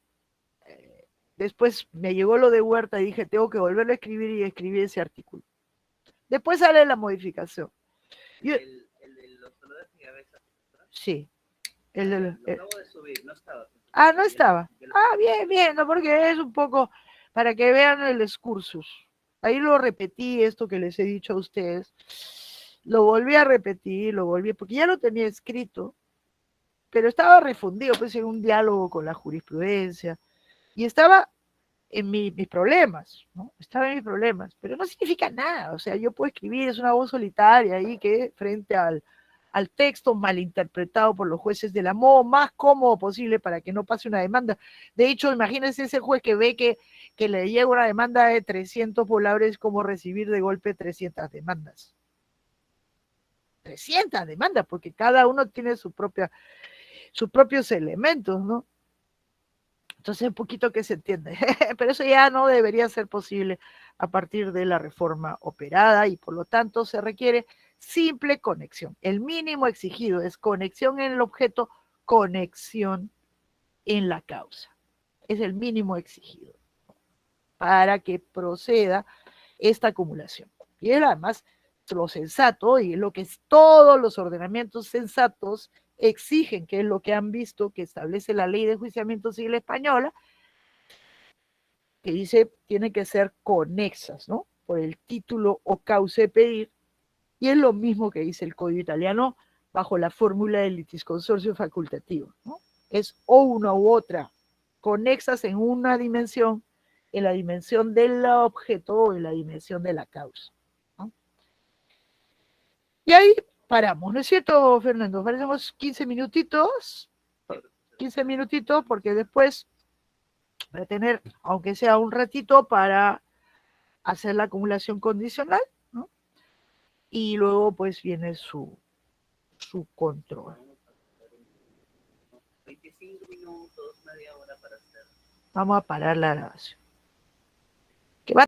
después me llegó lo de Huerta y dije, tengo que volverlo a escribir y escribir ese artículo. Después sale la modificación. El de los dolores de cabeza. Sí. Lo acabo de subir, no estaba. No estaba. Bien, no, porque es un poco para que vean el excursus. Ahí lo repetí, esto que les he dicho a ustedes. Lo volví a repetir, porque ya lo tenía escrito, pero estaba refundido, pues en un diálogo con la jurisprudencia, y estaba en mis problemas, ¿no? Estaba en mis problemas, pero no significa nada, o sea, yo puedo escribir, es una voz solitaria ahí que frente al texto malinterpretado por los jueces del modo más cómodo posible para que no pase una demanda. De hecho, imagínense ese juez que ve que le llega una demanda de 300 pobladores, como recibir de golpe 300 demandas. 300 demandas, porque cada uno tiene sus propios elementos, ¿no? Entonces, un poquito que se entiende, pero eso ya no debería ser posible a partir de la reforma operada y por lo tanto se requiere simple conexión. El mínimo exigido es conexión en el objeto, conexión en la causa. Es el mínimo exigido para que proceda esta acumulación. Y además, lo sensato y lo que todos los ordenamientos sensatos exigen, que es lo que han visto que establece la Ley de Enjuiciamiento Civil Española, que dice tiene que ser conexas, ¿no? Por el título o causa de pedir, y es lo mismo que dice el Código Italiano bajo la fórmula del litisconsorcio facultativo, ¿no? Es o una u otra, conexas en una dimensión, en la dimensión del objeto o en la dimensión de la causa, ¿no? Y ahí paramos, ¿no es cierto, Fernando? Parecemos 15 minutitos, porque después voy a tener, aunque sea un ratito, para hacer la acumulación condicional, ¿no? Y luego pues viene su control. 25 minutos, media hora para hacer. Vamos a parar la grabación.